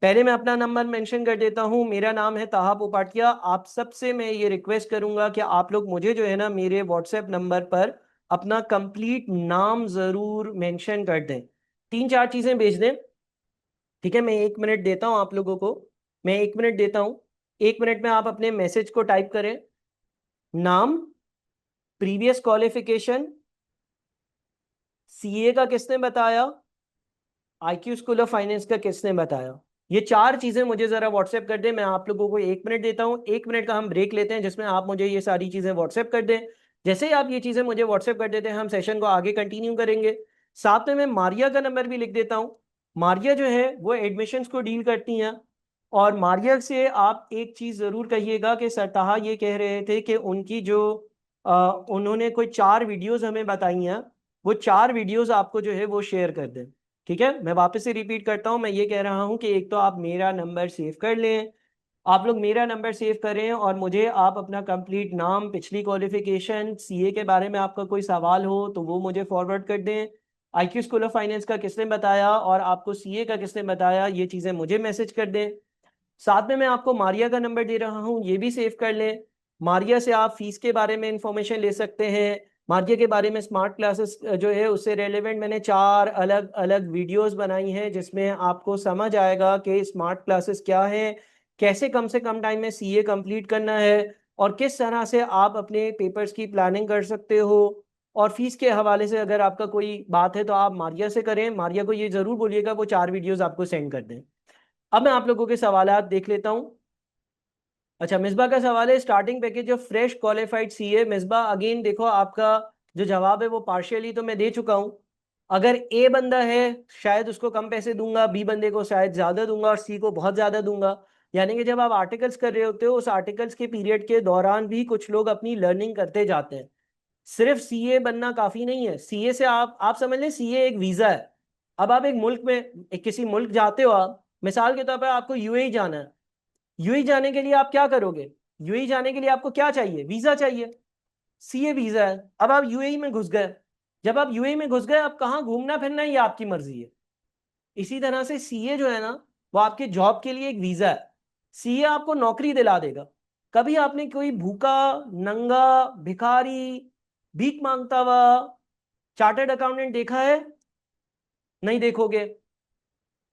पहले मैं अपना नंबर मेंशन कर देता हूं, मेरा नाम है ताहा पोपाटिया। आप सबसे मैं ये रिक्वेस्ट करूंगा कि आप लोग मुझे जो है ना, मेरे व्हाट्सएप नंबर पर अपना कंप्लीट नाम जरूर मेंशन कर दें, 3 4 चीजें भेज दें। ठीक है, मैं 1 मिनट देता हूं आप लोगों को, मैं 1 मिनट देता हूं। 1 मिनट में आप अपने मैसेज को टाइप करें, नाम, प्रीवियस क्वालिफिकेशन, सीए का किसने बताया, आईक्यू स्कूल ऑफ फाइनेंस का किसने बताया, ये 4 चीजें मुझे जरा व्हाट्सएप कर दें। मैं आप लोगों को 1 मिनट देता हूँ, 1 मिनट का हम ब्रेक लेते हैं, जिसमें आप मुझे ये सारी चीजें व्हाट्सएप कर दें। जैसे ही आप ये चीजें मुझे व्हाट्सएप कर देते हैं, हम सेशन को आगे कंटिन्यू करेंगे। साथ में मैं मारिया का नंबर भी लिख देता हूँ। मारिया जो है वो एडमिशन्स को डील करती हैं, और मारिया से आप एक चीज जरूर कहिएगा कि सरताहा ये कह रहे थे कि उनकी जो उन्होंने कोई 4 वीडियोस हमें बताई हैं, वो 4 वीडियोस आपको जो है वो शेयर कर दें। ठीक है, मैं वापस से रिपीट करता हूं, मैं ये कह रहा हूं कि एक तो आप मेरा नंबर सेव कर लें, आप लोग मेरा नंबर सेव करें, और मुझे आप अपना कंप्लीट नाम, पिछली क्वालिफिकेशन, सीए के बारे में आपका कोई सवाल हो तो वो मुझे फॉरवर्ड कर दें, आईक्यू स्कूल ऑफ फाइनेंस का किसने बताया और आपको सीए का किसने बताया, ये चीज़ें मुझे मैसेज कर दें। साथ में मैं आपको मारिया का नंबर दे रहा हूँ, ये भी सेव कर लें। मारिया से आप फीस के बारे में इंफॉर्मेशन ले सकते हैं। मारिया के बारे में स्मार्ट क्लासेस जो है उससे रेलेवेंट मैंने 4 अलग अलग वीडियोस बनाई हैं, जिसमें आपको समझ आएगा कि स्मार्ट क्लासेस क्या है, कैसे कम से कम टाइम में सीए कंप्लीट करना है, और किस तरह से आप अपने पेपर्स की प्लानिंग कर सकते हो। और फीस के हवाले से अगर आपका कोई बात है तो आप मारिया से करें, मारिया को ये जरूर बोलिएगा वो 4 वीडियोस आपको सेंड कर दें। अब मैं आप लोगों के सवालात देख लेता हूं। अच्छा, मिसबा का सवाल है, starting package of fresh qualified CA. Misbah again देखो, आपका जो जवाब है वो पार्शियली तो मैं दे चुका हूं। अगर ए बंदा है शायद उसको कम पैसे दूंगा, बी बंदे को शायद ज्यादा दूंगा, और सी को बहुत ज्यादा दूंगा। यानी कि जब आप आर्टिकल्स कर रहे होते हो, उस आर्टिकल्स के पीरियड के दौरान भी कुछ लोग अपनी लर्निंग करते जाते हैं। सिर्फ सीए बनना काफी नहीं है। सीए से आप समझ लें सीए एक वीजा है। अब आप एक मुल्क में, किसी मुल्क जाते हो आप, मिसाल के तौर पर आपको यूएई जाना है। यूएई जाने के लिए आप क्या करोगे? यूएई जाने के लिए आपको क्या चाहिए? वीजा चाहिए, सीए वीजा है। अब आप यूएई में घुस गए, जब आप यूएई में घुस गए, अब कहाँ घूमना फिरना है ये आपकी मर्जी है। इसी तरह से सीए जो है ना, वो आपके जॉब के लिए एक वीजा है। सीए आपको नौकरी दिला देगा। कभी आपने कोई भूखा, नंगा, भिखारी, भीख मांगता हुआ चार्टर्ड अकाउंटेंट देखा है? नहीं देखोगे।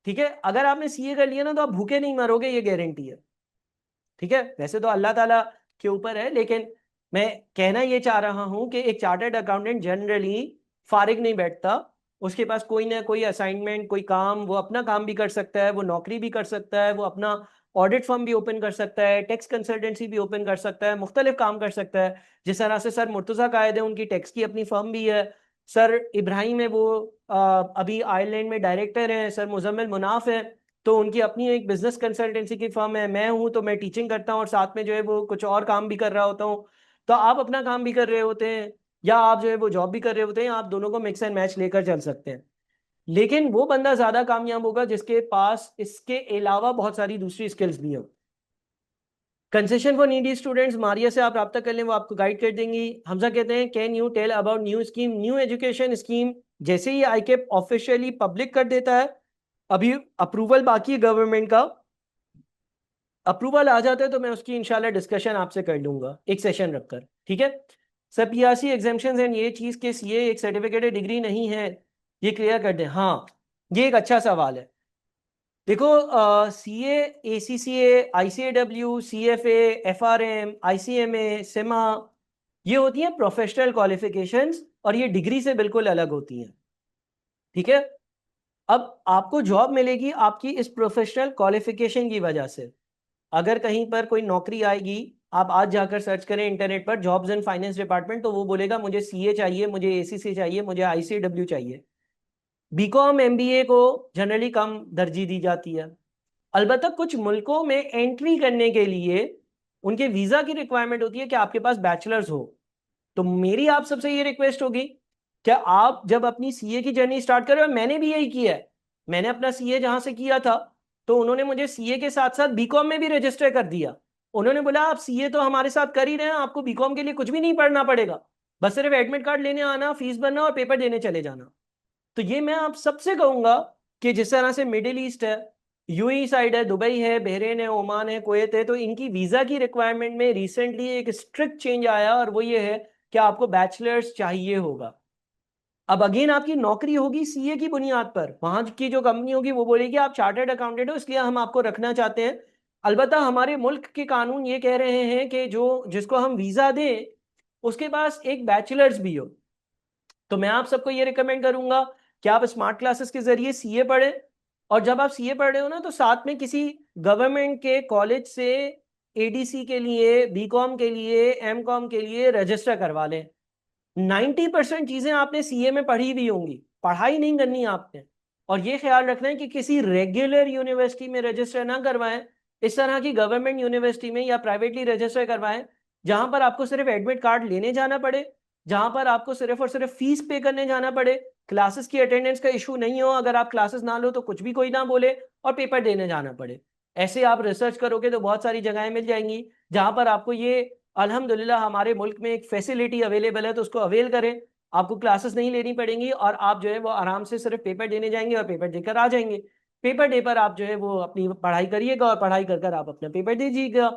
ठीक है, अगर आपने सीए कर लिया ना, तो आप भूखे नहीं मरोगे, ये गारंटी है। ठीक है, वैसे तो अल्लाह ताला के ऊपर है, लेकिन मैं कहना ये चाह रहा हूं कि एक चार्टर्ड अकाउंटेंट जनरली फारिग नहीं बैठता। उसके पास कोई ना कोई असाइनमेंट, कोई काम, वो अपना काम भी कर सकता है, वो नौकरी भी कर सकता है, वो अपना ऑडिट फर्म भी ओपन कर सकता है, टैक्स कंसल्टेंसी भी ओपन कर सकता है, मुख्तलिफ काम कर सकता है। जिस तरह से सर मुर्तज़ा कायद है, उनकी टैक्स की अपनी फर्म भी है, सर इब्राहिम है, वो अभी आयरलैंड में डायरेक्टर हैं। सर मुजम्मिल मुनाफ है, तो उनकी अपनी एक बिजनेस कंसल्टेंसी की फर्म है। मैं हूँ तो मैं टीचिंग करता हूँ और साथ में जो है वो कुछ और काम भी कर रहा होता हूँ। तो आप अपना काम भी कर रहे होते हैं, या आप जो है वो जॉब भी कर रहे होते हैं, आप दोनों को मिक्स एंड मैच लेकर चल सकते हैं। लेकिन वो बंदा ज्यादा कामयाब होगा जिसके पास इसके अलावा बहुत सारी दूसरी स्किल्स भी हो। Concession for needy students, Maria से आप रब्ता कर लें, वो आपको गाइड कर देंगी। हमजा कहते हैं can you tell about new scheme, new education scheme. जैसे ही आईकेप ऑफिशियली पब्लिक कर देता है, अभी अप्रूवल बाकी है गवर्नमेंट का, अप्रूवल आ जाता है तो मैं उसकी इंशाल्लाह डिस्कशन आपसे कर लूंगा एक सेशन रखकर, ठीक है। सर पीआरसी एग्जाम्पशंस एंड ये चीज के सीए एक सर्टिफिकेट डिग्री नहीं है, ये क्लियर कर दें। हाँ, ये एक अच्छा सवाल है। देखो, C A C C I C A W C F F R M I C M A CIMA, ये होती हैं प्रोफेशनल क्वालिफिकेशंस, और ये डिग्री से बिल्कुल अलग होती हैं, ठीक है। अब आपको जॉब मिलेगी आपकी इस प्रोफेशनल क्वालिफिकेशन की वजह से। अगर कहीं पर कोई नौकरी आएगी, आप आज जाकर सर्च करें इंटरनेट पर जॉब्स एंड फाइनेंस डिपार्टमेंट, तो वो बोलेगा मुझे सीए चाहिए, मुझे एसीसी चाहिए, मुझे आईसीडब्ल्यू चाहिए। बीकॉम एमबीए को जनरली कम तरजीह दी जाती है। अलबत्ता कुछ मुल्कों में एंट्री करने के लिए उनके वीजा की रिक्वायरमेंट होती है कि आपके पास बैचलर्स हो। तो मेरी आप सबसे ये रिक्वेस्ट होगी, क्या आप जब अपनी सीए की जर्नी स्टार्ट कर रहे हो, मैंने भी यही किया है। मैंने अपना सीए जहां से किया था, तो उन्होंने मुझे सीए के साथ साथ बीकॉम में भी रजिस्टर कर दिया। उन्होंने बोला आप सीए तो हमारे साथ कर ही रहे हैं, आपको बीकॉम के लिए कुछ भी नहीं पढ़ना पड़ेगा, बस सिर्फ एडमिट कार्ड लेने आना, फीस भरना और पेपर देने चले जाना। तो ये मैं आप सबसे कहूंगा कि जिस तरह से मिडिल ईस्ट है, यूएई साइड है, दुबई है, बहरेन है, ओमान है, कुवैत है, तो इनकी वीजा की रिक्वायरमेंट में रिसेंटली एक स्ट्रिक्ट चेंज आया, और वो ये है कि आपको बैचलर्स चाहिए होगा। अब अगेन आपकी नौकरी होगी सीए की बुनियाद पर, वहां की जो कंपनी होगी वो बोलेगी आप चार्टर्ड अकाउंटेंट हो, इसलिए हम आपको रखना चाहते हैं। अलबत्ता हमारे मुल्क के कानून ये कह रहे हैं कि जो जिसको हम वीजा दें उसके पास एक बैचलर्स भी हो। तो मैं आप सबको ये रिकमेंड करूंगा कि आप स्मार्ट क्लासेस के जरिए सीए पढ़ें, और जब आप सीए पढ़ रहे हो ना, तो साथ में किसी गवर्नमेंट के कॉलेज से एडीसी के लिए, बीकॉम के लिए, एमकॉम के लिए रजिस्टर करवा लें। 90% चीजें आपने सीए में पढ़ी भी होंगी, पढ़ाई नहीं करनी आपने। और ये ख्याल रखना है कि किसी रेगुलर यूनिवर्सिटी में रजिस्टर ना करवाएं, इस तरह की गवर्नमेंट यूनिवर्सिटी में या प्राइवेटली रजिस्टर करवाएं, जहां पर आपको सिर्फ एडमिट कार्ड लेने जाना पड़े, जहां पर आपको सिर्फ और सिर्फ फीस पे करने जाना पड़े, क्लासेस की अटेंडेंस का इशू नहीं हो, अगर आप क्लासेस ना लो तो कुछ भी कोई ना बोले, और पेपर देने जाना पड़े। ऐसे आप रिसर्च करोगे तो बहुत सारी जगहें मिल जाएंगी जहां पर आपको ये, अल्हम्दुलिल्लाह हमारे मुल्क में एक फैसिलिटी अवेलेबल है, तो उसको अवेल करें। आपको क्लासेस नहीं लेनी पड़ेंगी, और आप जो है वो आराम से सिर्फ पेपर देने जाएंगे और पेपर देकर आ जाएंगे। पेपर डे पर आप जो है वो अपनी पढ़ाई करिएगा, और पढ़ाई कर कर आप अपना पेपर दीजिएगा।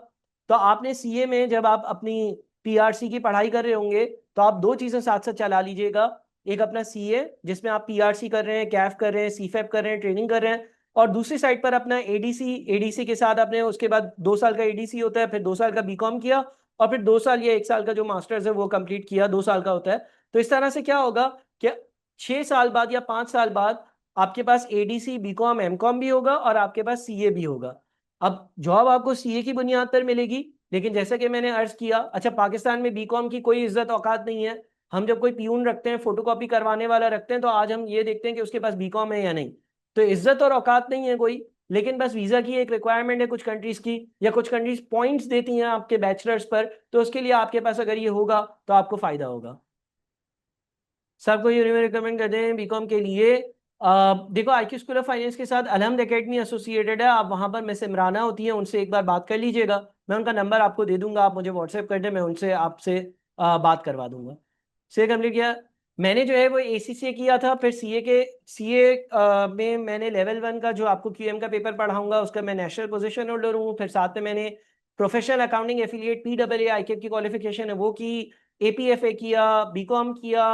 तो आपने सीए में जब आप अपनी पीआरसी की पढ़ाई कर रहे होंगे, तो आप दो चीजें साथ साथ चला लीजिएगा। एक अपना सीए जिसमें आप पीआरसी कर रहे हैं, कैफ कर रहे हैं, सीफेप कर रहे हैं, ट्रेनिंग कर रहे हैं, और दूसरी साइड पर अपना एडीसी, एडीसी के साथ आपने उसके बाद 2 साल का एडीसी होता है, फिर 2 साल का बीकॉम किया, और फिर 2 साल या 1 साल का जो मास्टर्स है वो कंप्लीट किया, 2 साल का होता है। तो इस तरह से क्या होगा कि 6 साल बाद या 5 साल बाद आपके पास एडीसी, बीकॉम, एमकॉम भी होगा, और आपके पास सीए भी होगा। अब जॉब आपको सीए की बुनियाद पर मिलेगी, लेकिन जैसा कि मैंने अर्ज किया, अच्छा पाकिस्तान में बीकॉम की कोई इज्जत औकात नहीं है। हम जब कोई पियून रखते हैं, फोटोकॉपी करवाने वाला रखते हैं, तो आज हम ये देखते हैं कि उसके पास बीकॉम है या नहीं। तो इज्जत और औकात नहीं है कोई, लेकिन बस वीजा की एक रिक्वायरमेंट है कुछ कंट्रीज की, या कुछ कंट्रीज पॉइंट्स देती हैं आपके बैचलर्स पर, तो उसके लिए आपके पास अगर ये होगा तो आपको फायदा होगा। सबको ये रिकमेंड करते हैं बीकॉम के लिए। देखो, आईक्यू स्कूल ऑफ फाइनेंस के साथ अलहमद एकेडमी एसोसिएटेड है, आप वहां पर मिस इमराना होती हैं, उनसे एक बार बात कर लीजिएगा। मैं उनका नंबर आपको दे दूंगा, आप मुझे व्हाट्सएप कर दें, मैं उनसे आपसे बात करवा दूंगा। सीए कंप्लीट किया मैंने, जो है वो एसीसीए किया था, फिर सीए में मैंने लेवल 1 का जो आपको क्यूएम का पेपर पढ़ाऊंगा उसका मैं नेशनल पोजीशन होल्डर हूँ। फिर साथ में मैंने प्रोफेशनल अकाउंटिंग एफिलिएट पीडब्ल्यूए आईकेप की क्वालिफिकेशन है वो की, एपीएफए किया, बीकॉम किया,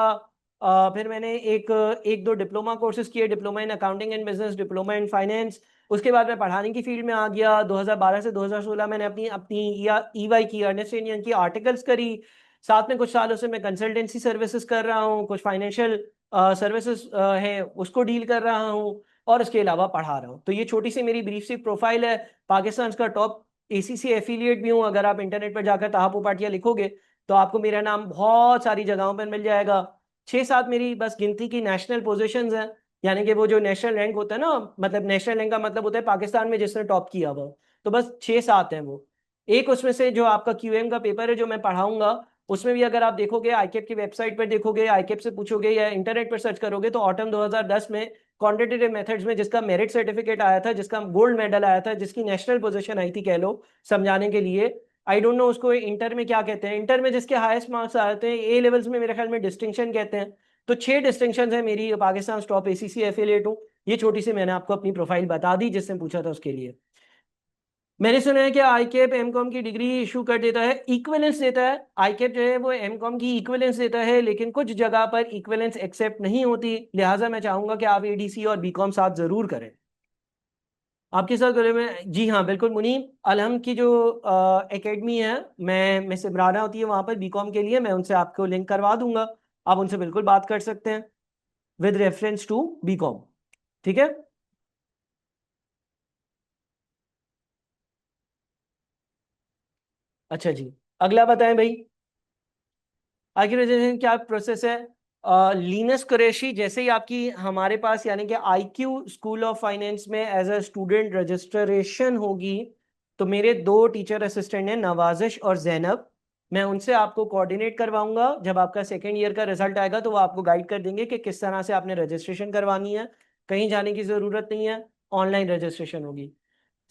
फिर मैंने एक एक दो डिप्लोमा कोर्सेज किए, diploma in accounting and business, diploma in finance. उसके बाद मैं पढ़ाने की फील्ड में आ गया। 2012 से 2016 मैंने अपनी अपनी ईवाई की, अर्नेस्ट एंड यंग की आर्टिकल्स करी। साथ में कुछ सालों से मैं कंसल्टेंसी सर्विसेज कर रहा हूँ, कुछ फाइनेंशियल सर्विसेज है उसको डील कर रहा हूँ, और इसके अलावा पढ़ा रहा हूँ। तो ये छोटी सी मेरी ब्रीफ सी प्रोफाइल है। पाकिस्तान का टॉप एसीसी एफिलिएट भी हूँ। अगर आप इंटरनेट पर जाकर तहापू पाटिया लिखोगे तो आपको मेरा नाम बहुत सारी जगहों पर मिल जाएगा। 6-7 मेरी बस गिनती की नेशनल पोजीशंस हैं, यानी कि वो जो नेशनल रैंक होता है ना, मतलब नेशनल रैंक का मतलब होता है पाकिस्तान में जिसने टॉप किया हुआ, तो बस 6-7 हैं वो। एक उसमें से जो आपका क्यूएम का पेपर है जो मैं पढ़ाऊंगा, उसमें भी अगर आप देखोगे आईकेप की वेबसाइट पर देखोगे, आईकेप से पूछोगे या इंटरनेट पर सर्च करोगे, तो ऑटम 2010 में क्वांटिटेटिव मेथड्स में जिसका मेरिट सर्टिफिकेट आया था, जिसका गोल्ड मेडल आया था, जिसकी नेशनल पोजीशन आई थी कह लो समझाने के लिए, आई डोंट नो उसको इंटर में क्या कहते हैं, इंटर में जिसके हाईएस्ट मार्क्स आते हैं, ए लेवल्स में मेरे ख्याल में डिस्टिंक्शन कहते हैं। तो 6 डिस्टिंक्शन है मेरी, पाकिस्तान टॉप एसीसी एफिलिएट हूँ। ये छोटी सी मैंने आपको अपनी प्रोफाइल बता दी जिसने पूछा था उसके लिए। मैंने सुना है कि आईकेप एमकॉम की डिग्री इशू कर देता है, इक्विवेलेंस देता है, आईकेप जो है वो एमकॉम की इक्विवेलेंस देता है, लेकिन कुछ जगह पर इक्विवेलेंस एक्सेप्ट नहीं होती, लिहाजा मैं चाहूंगा कि आप एडीसी और बीकॉम साथ जरूर करें। आपके साथ करे में जी हाँ बिल्कुल मुनीम, अलहम की जो एकेडमी है, मैं सिमराना होती है वहां पर बीकॉम के लिए, मैं उनसे आपको लिंक करवा दूंगा, आप उनसे बिल्कुल बात कर सकते हैं विद रेफरेंस टू बीकॉम। ठीक है। अच्छा जी, अगला बताएं भाई। आर्किटेक्चर क्या प्रोसेस है? लीनस कुरैशी जैसे ही आपकी हमारे पास यानी कि आईक्यू स्कूल ऑफ फाइनेंस में एज अ स्टूडेंट रजिस्ट्रेशन होगी, तो मेरे 2 टीचर असिस्टेंट हैं, नवाजिश और जैनब, मैं उनसे आपको कोऑर्डिनेट करवाऊंगा। जब आपका सेकेंड ईयर का रिजल्ट आएगा तो वो आपको गाइड कर देंगे कि किस तरह से आपने रजिस्ट्रेशन करवानी है, कहीं जाने की ज़रूरत नहीं है, ऑनलाइन रजिस्ट्रेशन होगी।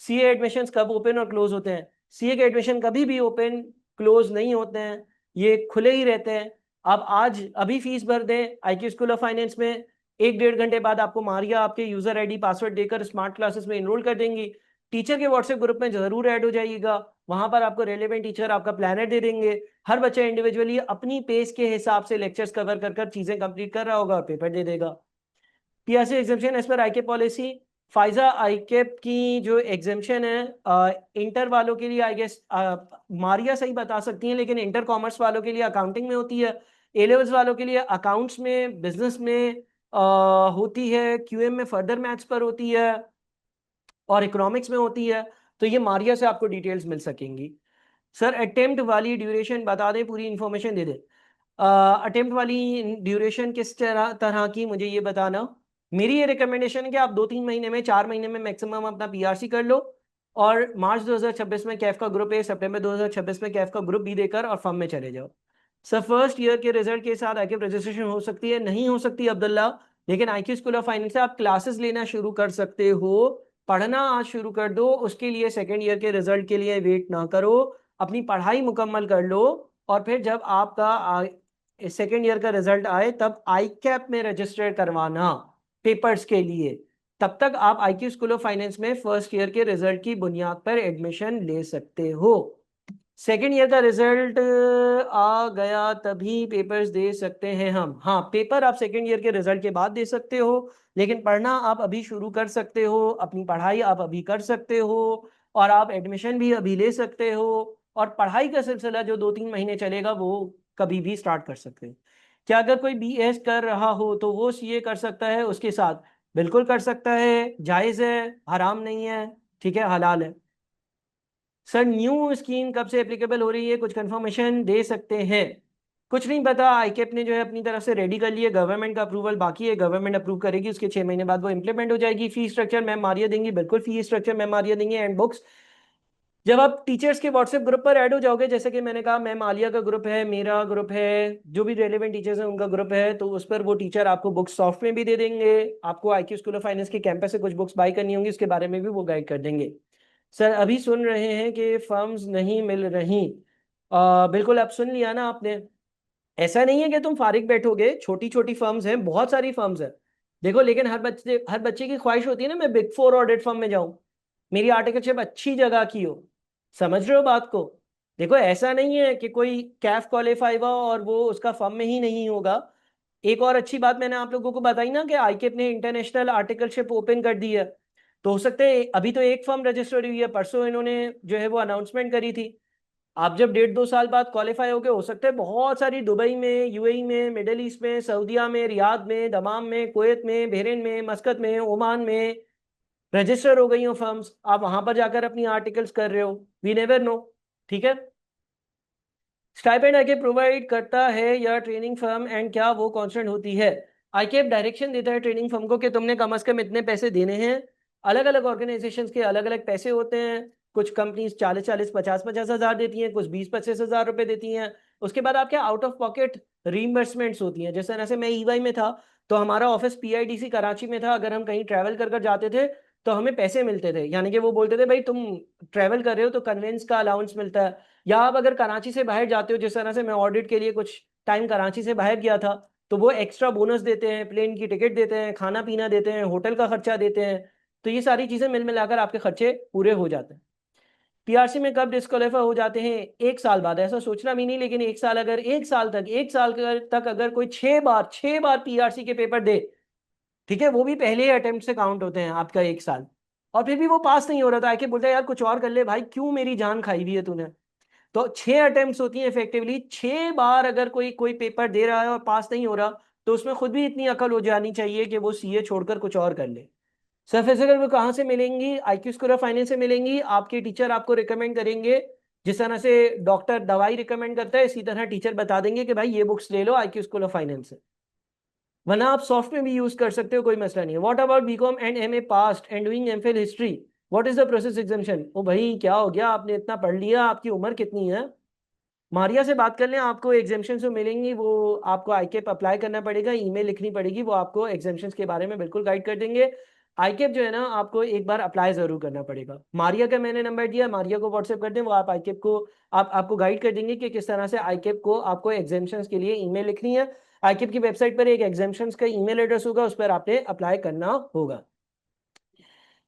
सीए एडमिशन्स कब ओपन और क्लोज होते हैं? सीए के एडमिशन कभी भी ओपन क्लोज नहीं होते हैं, ये खुले ही रहते हैं। आप आज अभी फीस भर दें आईक्यू स्कूल ऑफ फाइनेंस में, 1-1.5 घंटे बाद आपको मारिया आपके यूजर आईडी पासवर्ड देकर स्मार्ट क्लासेस में इनरोल कर देंगी। टीचर के व्हाट्सएप ग्रुप में जरूर ऐड हो जाइएगा, वहां पर आपको रेलेवेंट टीचर आपका प्लानर दे देंगे। हर बच्चा इंडिविजुअली अपनी पेस के हिसाब से लेक्चर्स कवर कर कर चीजें कंप्लीट कर रहा होगा और पेपर दे देगा। पीआरसी एग्जामेशन एज पर आईके पॉलिसी, फाइजा आईकेप की जो एग्जामेशन है, इंटर वालों के लिए आई गेस मारिया सही बता सकती हैं, लेकिन इंटर कॉमर्स वालों के लिए अकाउंटिंग में होती है, ए लेवल्स वालों के लिए अकाउंट्स में, बिजनेस में होती है, क्यूएम में फर्दर मैथ्स पर होती है, और इकोनॉमिक्स में होती है। तो ये मारिया से आपको डिटेल्स मिल सकेंगी। सर अटेम्प्ट वाली ड्यूरेशन बता दें, पूरी इंफॉर्मेशन दे दें। अटेम्प्ट वाली ड्यूरेशन किस तरह तरह की, मुझे ये बताना। मेरी ये रिकमेंडेशन है कि आप 2-3 महीने में, 4 महीने में मैक्सिमम अपना पीआरसी कर लो, और मार्च 2026 में कैफ का ग्रुप ए, सितंबर 2026 में कैफ का ग्रुप बी देकर और फर्म में चले जाओ। सर फर्स्ट ईयर के रिजल्ट के साथ आईक्यू रजिस्ट्रेशन हो सकती है? नहीं हो सकती अब्दुल्ला, लेकिन आईक्यू स्कूल ऑफ फाइनेंस से आप क्लासेस लेना शुरू कर सकते हो, पढ़ना आज शुरू कर दो, उसके लिए सेकेंड ईयर के रिजल्ट के लिए वेट ना करो, अपनी पढ़ाई मुकम्मल कर लो, और फिर जब आपका सेकेंड ईयर का रिजल्ट आए तब आई कैप में रजिस्टर करवाना पेपर्स के लिए। तब तक आप आईक्यू स्कूल ऑफ फाइनेंस में फर्स्ट ईयर के रिजल्ट की बुनियाद पर एडमिशन ले सकते हो। सेकेंड ईयर का रिजल्ट आ गया तभी पेपर्स दे सकते हैं हम, हाँ पेपर आप सेकेंड ईयर के रिजल्ट के बाद दे सकते हो, लेकिन पढ़ना आप अभी शुरू कर सकते हो, अपनी पढ़ाई आप अभी कर सकते हो, और आप एडमिशन भी अभी ले सकते हो, और पढ़ाई का सिलसिला जो 2-3 महीने चलेगा वो कभी भी स्टार्ट कर सकते हो। क्या अगर कोई बीएस कर रहा हो तो वो सीए कर सकता है उसके साथ? बिल्कुल कर सकता है, जायज़ है, हराम नहीं है, ठीक है, हलाल है। सर न्यू स्कीम कब से एप्लीकेबल हो रही है, कुछ कंफर्मेशन दे सकते हैं? कुछ नहीं पता, आईकेप ने जो है अपनी तरफ से रेडी कर लिया, गवर्नमेंट का अप्रूवल बाकी है, गवर्नमेंट अप्रूव करेगी, उसके 6 महीने बाद वो इंप्लीमेंट हो जाएगी। फी स्ट्रक्चर मैम मारिया देंगी, बिल्कुल फी स्ट्रक्चर मैम मारिया देंगे, एंड बुक्स जब आप टीचर्स के व्हाट्सएप ग्रुप पर ऐड हो जाओगे, जैसे कि मैंने कहा मैम आलिया का ग्रुप है, मेरा ग्रुप है, जो भी रेलेवेंट टीचर्स हैं उनका ग्रुप है, तो उस पर वो टीचर आपको बुक्स सॉफ्ट में भी दे देंगे, आपको आईक्यू स्कूल ऑफ फाइनेंस के कैंपस से कुछ बुक्स बाय करनी होंगी उसके बारे में भी वो गाइड कर देंगे। सर अभी सुन रहे हैं कि फर्म्स नहीं मिल रही, बिल्कुल आप सुन लिया ना आपने, ऐसा नहीं है कि तुम फारिग बैठोगे, छोटी छोटी फर्म्स हैं, बहुत सारी फर्म्स हैं। देखो लेकिन हर बच्चे की ख्वाहिश होती है ना मैं बिग फोर ऑडिट फर्म में जाऊं, मेरी आर्टिकलशिप अच्छी जगह की हो, समझ रहे हो बात को? देखो ऐसा नहीं है कि कोई कैफ क्वालिफाई हुआ और वो उसका फर्म में ही नहीं होगा। एक और अच्छी बात मैंने आप लोगों को बताई ना कि आईकेप ने इंटरनेशनल आर्टिकलशिप ओपन कर दी है, तो हो सकता है अभी तो एक फर्म रजिस्टर हुई है, परसों इन्होंने जो है वो अनाउंसमेंट करी थी, आप जब 1.5-2 साल बाद क्वालिफाई होगे, हो सकता है बहुत सारी दुबई में, यूएई में, मिडिल ईस्ट में, सऊदीया में, रियाद में, दमाम में, कुवैत में, बहरीन में, मस्कत में, ओमान में रजिस्टर हो गई हो फर्म्स, आप वहां पर जाकर अपनी आर्टिकल्स कर रहे हो, वी नेवर नो। ठीक है। स्टाइपेंड आईकेप प्रोवाइड करता है या ट्रेनिंग फर्म, एंड क्या वो कांस्टेंट होती है? आईकेप डायरेक्शन देता है ट्रेनिंग फर्म को कि तुमने कम से कम इतने पैसे देने हैं। अलग अलग ऑर्गेनाइजेशंस के अलग अलग पैसे होते हैं। कुछ कंपनीज 40-40 50-50 हजार देती हैं, कुछ 20-25 हजार रुपए देती हैं। उसके बाद आपके आउट ऑफ पॉकेट रीइंबर्समेंट्स होती हैं। जैसे जैसे मैं ईवाई में था, तो हमारा ऑफिस पीआईडीसी कराची में था। अगर हम कहीं ट्रैवल कर कर जाते थे तो हमें पैसे मिलते थे, यानी कि वो बोलते थे भाई तुम ट्रैवल कर रहे हो तो कन्वेंस का अलाउंस मिलता है। या आप अगर कराची से बाहर जाते हो, जिस तरह से मैं ऑडिट के लिए कुछ टाइम कराची से बाहर गया था, तो वो एक्स्ट्रा बोनस देते हैं, प्लेन की टिकट देते हैं, खाना पीना देते हैं, होटल का खर्चा देते हैं। तो ये सारी चीजें मिल मिलाकर आपके खर्चे पूरे हो जाते हैं। पीआरसी में कब डिस्क्वालीफाई हो जाते हैं? 1 साल बाद। ऐसा सोचना भी नहीं, लेकिन 1 साल, अगर 1 साल तक अगर कोई 6 बार पीआरसी के पेपर दे, ठीक है, वो भी पहले अटेम्प्ट से काउंट होते हैं आपका 1 साल, और फिर भी वो पास नहीं हो रहा था, आके बोलता है यार कुछ और कर ले भाई, क्यों मेरी जान खाई हुई है तूने। तो 6 अटेम्प्ट होती हैं इफेक्टिवली। 6 बार अगर कोई कोई पेपर दे रहा है और पास नहीं हो रहा, तो उसमें खुद भी इतनी अकल हो जानी चाहिए कि वो सीए छोड़कर कुछ और कर ले। सरफेस अगर वो कहाँ से मिलेंगी? आईक्यू स्कूल ऑफ फाइनेंस से मिलेंगी। आपके टीचर आपको रिकमेंड करेंगे। जिस तरह से डॉक्टर दवाई रिकमेंड करता है, इसी तरह टीचर बता देंगे कि भाई ये बुक्स ले लो आईक्यू स्कूल ऑफ फाइनेंस से। वरना आप सॉफ्ट में भी यूज कर सकते हो, कोई मसला नहीं है। What about BCom and MA passed and doing MPhil history, what is the process examination? ओ भाई क्या हो गया, आपने इतना पढ़ लिया, आपकी उम्र कितनी है? मारिया से बात कर लें, आपको एग्जामेशन जो मिलेंगी वो आपको आईकेप अप्लाई करना पड़ेगा, ईमेल लिखनी पड़ेगी, वो आपको एग्जामेशन के बारे में बिल्कुल गाइड कर देंगे। आईकेप जो है ना, आपको एक बार अप्लाई जरूर करना पड़ेगा। मारिया का मैंने नंबर दिया, मारिया को व्हाट्सएप कर दें, वो आप आईकेप को आपको गाइड कर देंगे कि किस तरह से आईकेप को आपको एग्जामेशन के लिए ईमेल लिखनी है। आईकेप की वेबसाइट पर एक एग्जामेशन का ईमेल एड्रेस होगा, उस पर आपने अप्लाई करना होगा।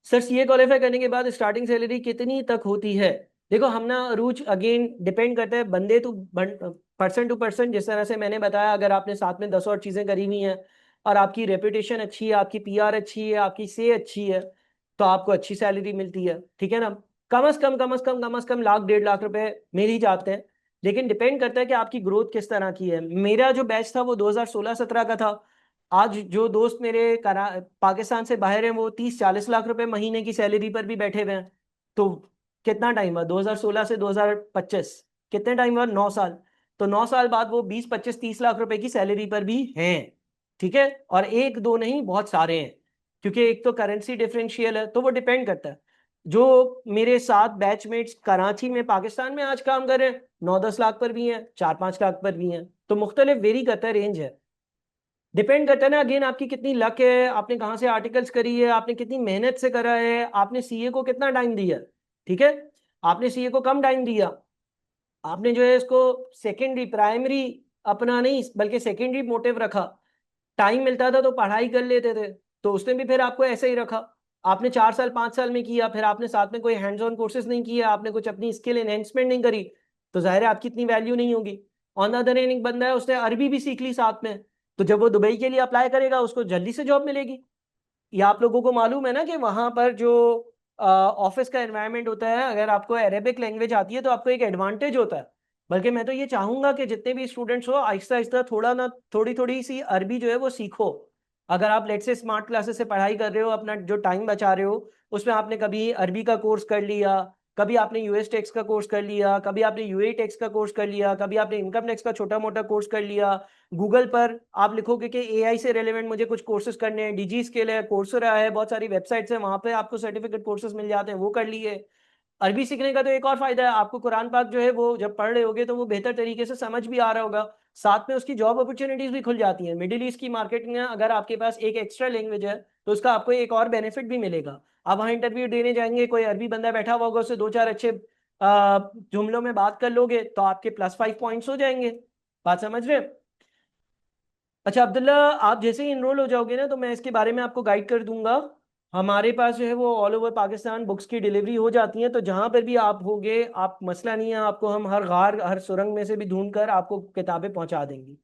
सर सीए क्वालिफाई करने के बाद स्टार्टिंग सैलरी कितनी तक होती है? देखो हम ना रूच अगेन डिपेंड करता है बंदे टू पर्सन टू पर्सन। जिस तरह से मैंने बताया, अगर आपने साथ में 10 और चीजें करी हुई हैं और आपकी रेपुटेशन अच्छी है, आपकी पीआर अच्छी है, आपकी से अच्छी है, तो आपको अच्छी सैलरी मिलती है, ठीक है ना। कम से कम लाख 1.5 लाख रुपए मिल ही जाते हैं। लेकिन डिपेंड करता है कि आपकी ग्रोथ किस तरह की है। मेरा जो बैच था वो 2016-17 का था। आज जो दोस्त मेरे पाकिस्तान से बाहर हैं, वो 30-40 लाख रुपए महीने की सैलरी पर भी बैठे हुए हैं। तो कितना टाइम हुआ 2016 से 2025? कितने टाइम हुआ? 9 साल। तो 9 साल बाद वो 20-25-30 लाख रुपए की सैलरी पर भी हैं, ठीक है। और एक दो नहीं, बहुत सारे हैं, क्योंकि एक तो करेंसी डिफरेंशियल है, तो वो डिपेंड करता है। जो मेरे साथ बैचमेट्स कराची में पाकिस्तान में आज काम कर रहे हैं, 9-10 लाख पर भी हैं, 4-5 लाख पर भी हैं। तो मुख्तलिफ वेरी करता है, रेंज है। डिपेंड करता है ना, अगेन आपकी कितनी लक है, आपने कहाँ से आर्टिकल्स करी है, आपने कितनी मेहनत से करा है, आपने सीए को कितना टाइम दिया, ठीक है। आपने सीए को कम टाइम दिया, आपने जो है इसको सेकेंडरी प्राइमरी अपना नहीं बल्कि सेकेंडरी मोटिव रखा। टाइम मिलता था तो पढ़ाई कर लेते थे, तो उसने भी फिर आपको ऐसे ही रखा। आपने 4 साल 5 साल में किया, फिर आपने साथ में कोई हैंड्स ऑन कोर्सेज नहीं किया, आपने कुछ अपनी स्किल एनहेंसमेंट नहीं करी, तो जाहिर है आपकी इतनी वैल्यू नहीं होगी। ऑन द अदर हैंड एक बंदा है, उसने अरबी भी सीख ली साथ में, तो जब वो दुबई के लिए अप्लाई करेगा उसको जल्दी से जॉब मिलेगी। ये आप लोगों को मालूम है ना कि वहां पर जो ऑफिस का एनवायरनमेंट होता है, अगर आपको अरेबिक लैंग्वेज आती है तो आपको एक एडवांटेज होता है। बल्कि मैं तो ये चाहूंगा कि जितने भी स्टूडेंट्स हो, आहिस्ता आहिस्ता थोड़ा ना थोड़ी थोड़ी सी अरबी जो है वो सीखो। अगर आप लेट से स्मार्ट क्लासेस से पढ़ाई कर रहे हो, अपना जो टाइम बचा रहे हो, उसमें आपने कभी अरबी का कोर्स कर लिया, कभी आपने यूएस टैक्स का कोर्स कर लिया, कभी आपने यूएई टैक्स का कोर्स कर लिया, कभी आपने इनकम टैक्स का छोटा मोटा कोर्स कर लिया। गूगल पर आप लिखोगे कि एआई से रिलेवेंट मुझे कुछ कोर्सेज करने हैं, डीजी स्किल है, कोर्सेरा है, बहुत सारी वेबसाइट्स हैं, वहां पे आपको सर्टिफिकेट कोर्सेज मिल जाते हैं, वो कर लिए। अरबी सीखने का तो एक और फायदा है, आपको कुरान पाक जो है वो जब पढ़ रहे होगे तो वो बेहतर तरीके से समझ भी आ रहा होगा। साथ में उसकी जॉब अपॉर्चुनिटीज भी खुल जाती हैं। मिडिल ईस्ट की मार्केट में अगर आपके पास एक एक्स्ट्रा लैंग्वेज है, तो उसका आपको एक और बेनिफिट भी मिलेगा। आप वहाँ इंटरव्यू देने जाएंगे, कोई अरबी बंदा बैठा हुआ होगा, उससे दो चार अच्छे जुमलों में बात कर लोगे तो आपके +5 पॉइंट्स हो जाएंगे। बात समझ रहे हैं? अच्छा अब्दुल्ला, आप जैसे ही इनरोल हो जाओगे ना, तो मैं इसके बारे में आपको गाइड कर दूंगा। हमारे पास जो है वो ऑल ओवर पाकिस्तान बुक्स की डिलीवरी हो जाती है, तो जहां पर भी आप होगे, आप मसला नहीं है, आपको हम हर गार हर सुरंग में से भी ढूंढ कर आपको किताबें पहुंचा देंगे।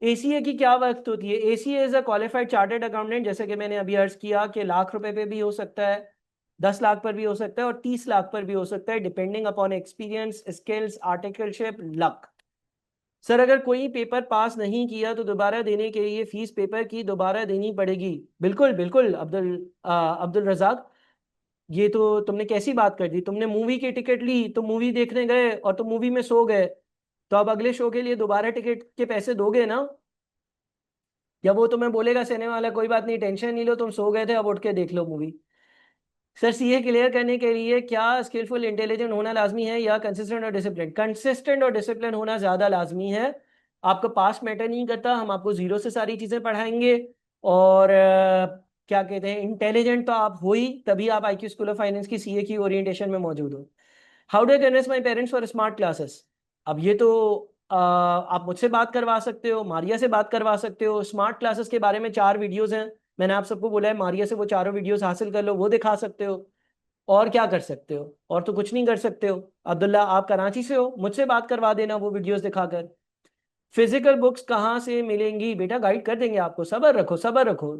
एसीए की क्या वक्त होती है? ACA is a qualified chartered accountant, जैसे कि मैंने अभी अर्ज किया कि लाख रुपए पे भी हो सकता है, 10 लाख पर भी हो सकता है, और 30 लाख पर भी हो सकता है, depending upon experience, skills, articleship, luck. Sir अगर कोई पेपर पास नहीं किया तो दोबारा देने के लिए फीस पेपर की दोबारा देनी पड़ेगी? बिल्कुल बिल्कुल अब्दुल रजाक, ये तो तुमने कैसी बात कर दी। तुमने मूवी की टिकट ली तो मूवी देखने गए और तुम मूवी में सो गए, तो अब अगले शो के लिए दोबारा टिकट के पैसे दोगे ना? या वो तुम्हें बोलेगा सिनेमा वाला कोई बात नहीं, टेंशन नहीं लो, तुम सो गए थे, अब उठ के देख लो मूवी? सर सीए क्लियर करने के लिए क्या स्किलफुल इंटेलिजेंट होना लाजमी है या कंसिस्टेंट और डिसिप्लिन? कंसिस्टेंट और डिसिप्लिन होना ज्यादा लाजमी है। आपका पास्ट मैटर नहीं करता, हम आपको जीरो से सारी चीजें पढ़ाएंगे। और क्या कहते हैं, इंटेलिजेंट तो आप हो ही, तभी आप आईक्यू स्कूल ऑफ फाइनेंस की सीए की ओरिएंटेशन में मौजूद हो। How do I convince my parents for smart classes? अब ये तो आप मुझसे बात करवा सकते हो, मारिया से बात करवा सकते हो। स्मार्ट क्लासेस के बारे में 4 वीडियोस हैं, मैंने आप सबको बोला है मारिया से वो चारों वीडियोस हासिल कर लो, वो दिखा सकते हो। और क्या कर सकते हो? और तो कुछ नहीं कर सकते हो। अब्दुल्ला आप कराची से हो, मुझसे बात करवा देना वो वीडियोस दिखाकर। फिजिकल बुक्स कहाँ से मिलेंगी? बेटा गाइड कर देंगे आपको, सब्र रखो सब्र रखो।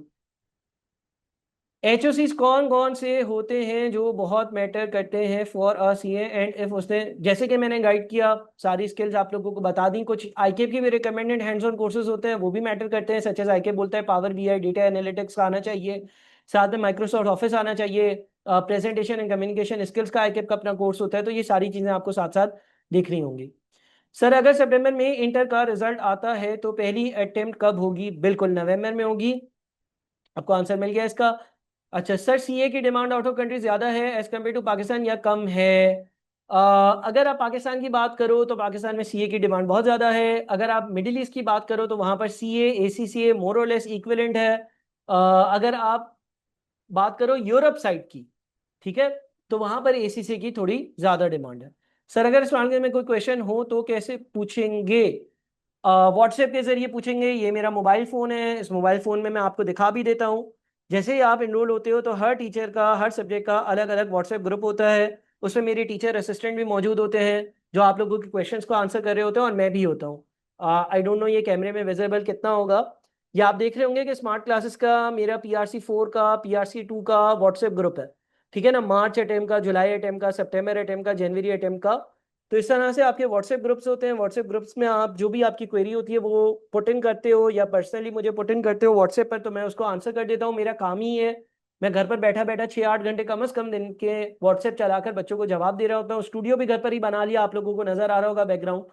एचओसीज कौन कौन से होते हैं जो बहुत मैटर करते हैं for a CA and if उसने, जैसे कि मैंने गाइड किया, सारी स्किल्स आप लोगों को बता दी। कुछ आईकेप की भी रिकमेंडेड हैंड्स ऑन कोर्सेज होते हैं, वो भी मैटर करते हैं, सच एज आईकेप बोलता है पावर बीआई डेटा एनालिटिक्स आना चाहिए, साथ में माइक्रोसॉफ्ट ऑफिस आना चाहिए, प्रेजेंटेशन एंड कम्युनिकेशन स्किल्स का आईकेप का अपना कोर्स होता है। तो ये सारी चीजें आपको साथ साथ देखनी होंगी। सर अगर सितंबर में इंटर का रिजल्ट आता है तो पहली अटेम्प्ट कब होगी? बिल्कुल नवंबर में होगी। आपको आंसर मिल गया इसका। अच्छा सर सीए की डिमांड आउट ऑफ कंट्री ज्यादा है एज कम्पेयर टू पाकिस्तान या कम है? अगर आप पाकिस्तान की बात करो तो पाकिस्तान में सीए की डिमांड बहुत ज्यादा है। अगर आप मिडिल ईस्ट की बात करो तो वहां पर सीए एसीसीए मोर और लेस इक्विवेलेंट है। अगर आप बात करो यूरोप साइड की, ठीक है, तो वहां पर एसीसीए की थोड़ी ज्यादा डिमांड है। सर अगर इस मामले में कोई क्वेश्चन हो तो कैसे पूछेंगे? व्हाट्सएप के जरिए पूछेंगे। ये मेरा मोबाइल फोन है, इस मोबाइल फोन में मैं आपको दिखा भी देता हूँ। जैसे ही आप इनरोल होते हो तो हर टीचर का हर सब्जेक्ट का अलग अलग व्हाट्सएप ग्रुप होता है। उसमें मेरे टीचर असिस्टेंट भी मौजूद होते हैं जो आप लोगों के क्वेश्चंस को आंसर कर रहे होते हैं, और मैं भी होता हूँ। आई डोंट नो ये कैमरे में विजिबल कितना होगा। ये आप देख रहे होंगे कि स्मार्ट क्लासेस का मेरा PRC 4 का PRC 2 का व्हाट्सएप ग्रुप है। ठीक है ना, मार्च अटेम्प का, जुलाई अटेम्प का, सितंबर अटेम्प का, जनवरी अटेम्प का। तो इस तरह से आपके व्हाट्सएप ग्रुप्स होते हैं। व्हाट्सएप ग्रुप्स में आप जो भी आपकी क्वेरी होती है वो पुट इन करते हो, या पर्सनली मुझे पुट इन करते हो व्हाट्सएप पर, तो मैं उसको आंसर कर देता हूँ। मेरा काम ही है, मैं घर पर बैठा बैठा 6-8 घंटे कम से कम दिन के व्हाट्सएप चलाकर बच्चों को जवाब दे रहा होता हूँ। स्टूडियो भी घर पर ही बना लिया, आप लोगों को नजर आ रहा होगा बैकग्राउंड।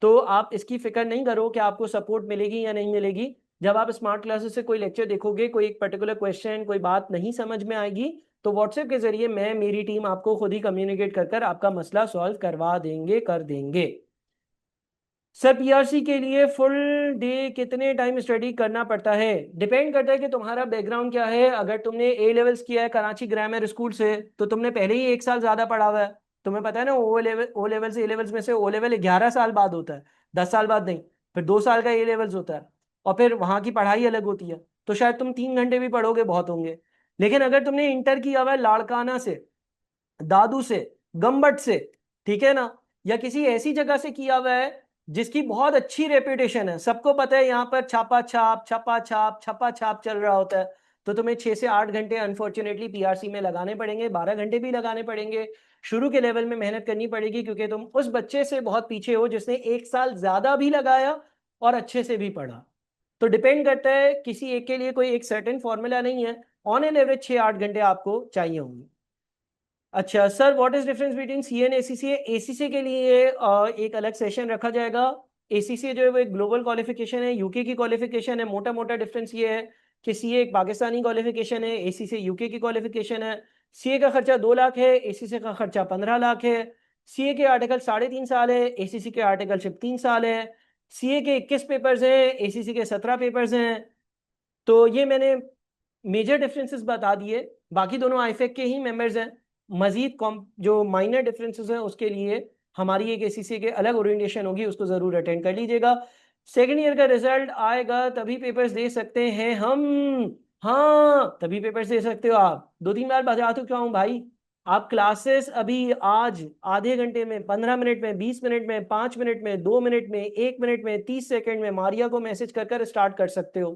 तो आप इसकी फिक्र नहीं करो कि आपको सपोर्ट मिलेगी या नहीं मिलेगी। जब आप स्मार्ट क्लासेस से कोई लेक्चर देखोगे, कोई एक पर्टिकुलर क्वेश्चन, कोई बात नहीं समझ में आएगी, तो व्हाट्सएप के जरिए मैं, मेरी टीम आपको खुद ही कम्युनिकेट कर कर आपका मसला सॉल्व करवा देंगे, कर देंगे। सर पीआरसी के लिए फुल डे कितने टाइम स्टडी करना पड़ता है? डिपेंड करता है कि तुम्हारा बैकग्राउंड क्या है। अगर तुमने ए लेवल्स किया है कराची ग्रामर स्कूल से तो तुमने पहले ही 1 साल ज्यादा पढ़ा हुआ है। तुम्हें पता है ना, ओ लेवल से ए लेवल्स में से ओ लेवल 11 साल बाद होता है, 10 साल बाद नहीं। फिर 2 साल का ए लेवल्स होता है, और फिर वहां की पढ़ाई अलग होती है। तो शायद तुम 3 घंटे भी पढ़ोगे बहुत होंगे। लेकिन अगर तुमने इंटर किया हुआ है लाड़काना से, दादू से, गम्बट से, ठीक है ना, या किसी ऐसी जगह से किया हुआ है जिसकी बहुत अच्छी रेपुटेशन है, सबको पता है यहाँ पर छापा छाप छपा छाप छपा छाप चल रहा होता है, तो तुम्हें 6 से 8 घंटे अनफॉर्चुनेटली पीआरसी में लगाने पड़ेंगे, 12 घंटे भी लगाने पड़ेंगे। शुरू के लेवल में मेहनत करनी पड़ेगी क्योंकि तुम उस बच्चे से बहुत पीछे हो जिसने 1 साल ज्यादा भी लगाया और अच्छे से भी पढ़ा। तो डिपेंड करता है, किसी एक के लिए कोई एक सर्टेन फॉर्मूला नहीं है। ऑन एन एवरेज 6-8 घंटे आपको चाहिए होंगे। अच्छा sir what is difference between C and ACCA? ACCA के लिए एक अलग सेशन रखा जाएगा। एसीसीए जो है वो एक ग्लोबल क्वालिफिकेशन है, यूके की क्वालिफिकेशन है। मोटा मोटा डिफरेंस ये है कि सीए एक पाकिस्तानी क्वालिफिकेशन है, एसीसीए यूके की क्वालिफिकेशन है। सीए का खर्चा 2 लाख है, एसीसी का खर्चा 15 लाख है। सीए के आर्टिकल 3.5 साल है, एसीसी के आर्टिकल सिर्फ 3 साल है। सीए के 21 पेपर्स हैं, एसीसी के 17 पेपर्स हैं। तो ये मैंने मेजर डिफरेंसेस बता दिए, बाकी दोनों आईफेक के ही मेंबर्स हैं। मजीद जो माइनर डिफरेंसेस हैं उसके लिए हमारी एक एसीसी के अलग ओरिएंटेशन होगी, उसको जरूर अटेंड कर लीजिएगा। सेकेंड ईयर का रिजल्ट आएगा तभी पेपर्स दे सकते हैं हम। हाँ तभी पेपर्स दे सकते हो आप। 2-3 बार बता चुका हूँ भाई। आप क्लासेस अभी आज आधे घंटे में, 15 मिनट में, 20 मिनट में, 5 मिनट में, 2 मिनट में, 1 मिनट में, 30 सेकेंड में मारिया को मैसेज कर कर स्टार्ट कर सकते हो।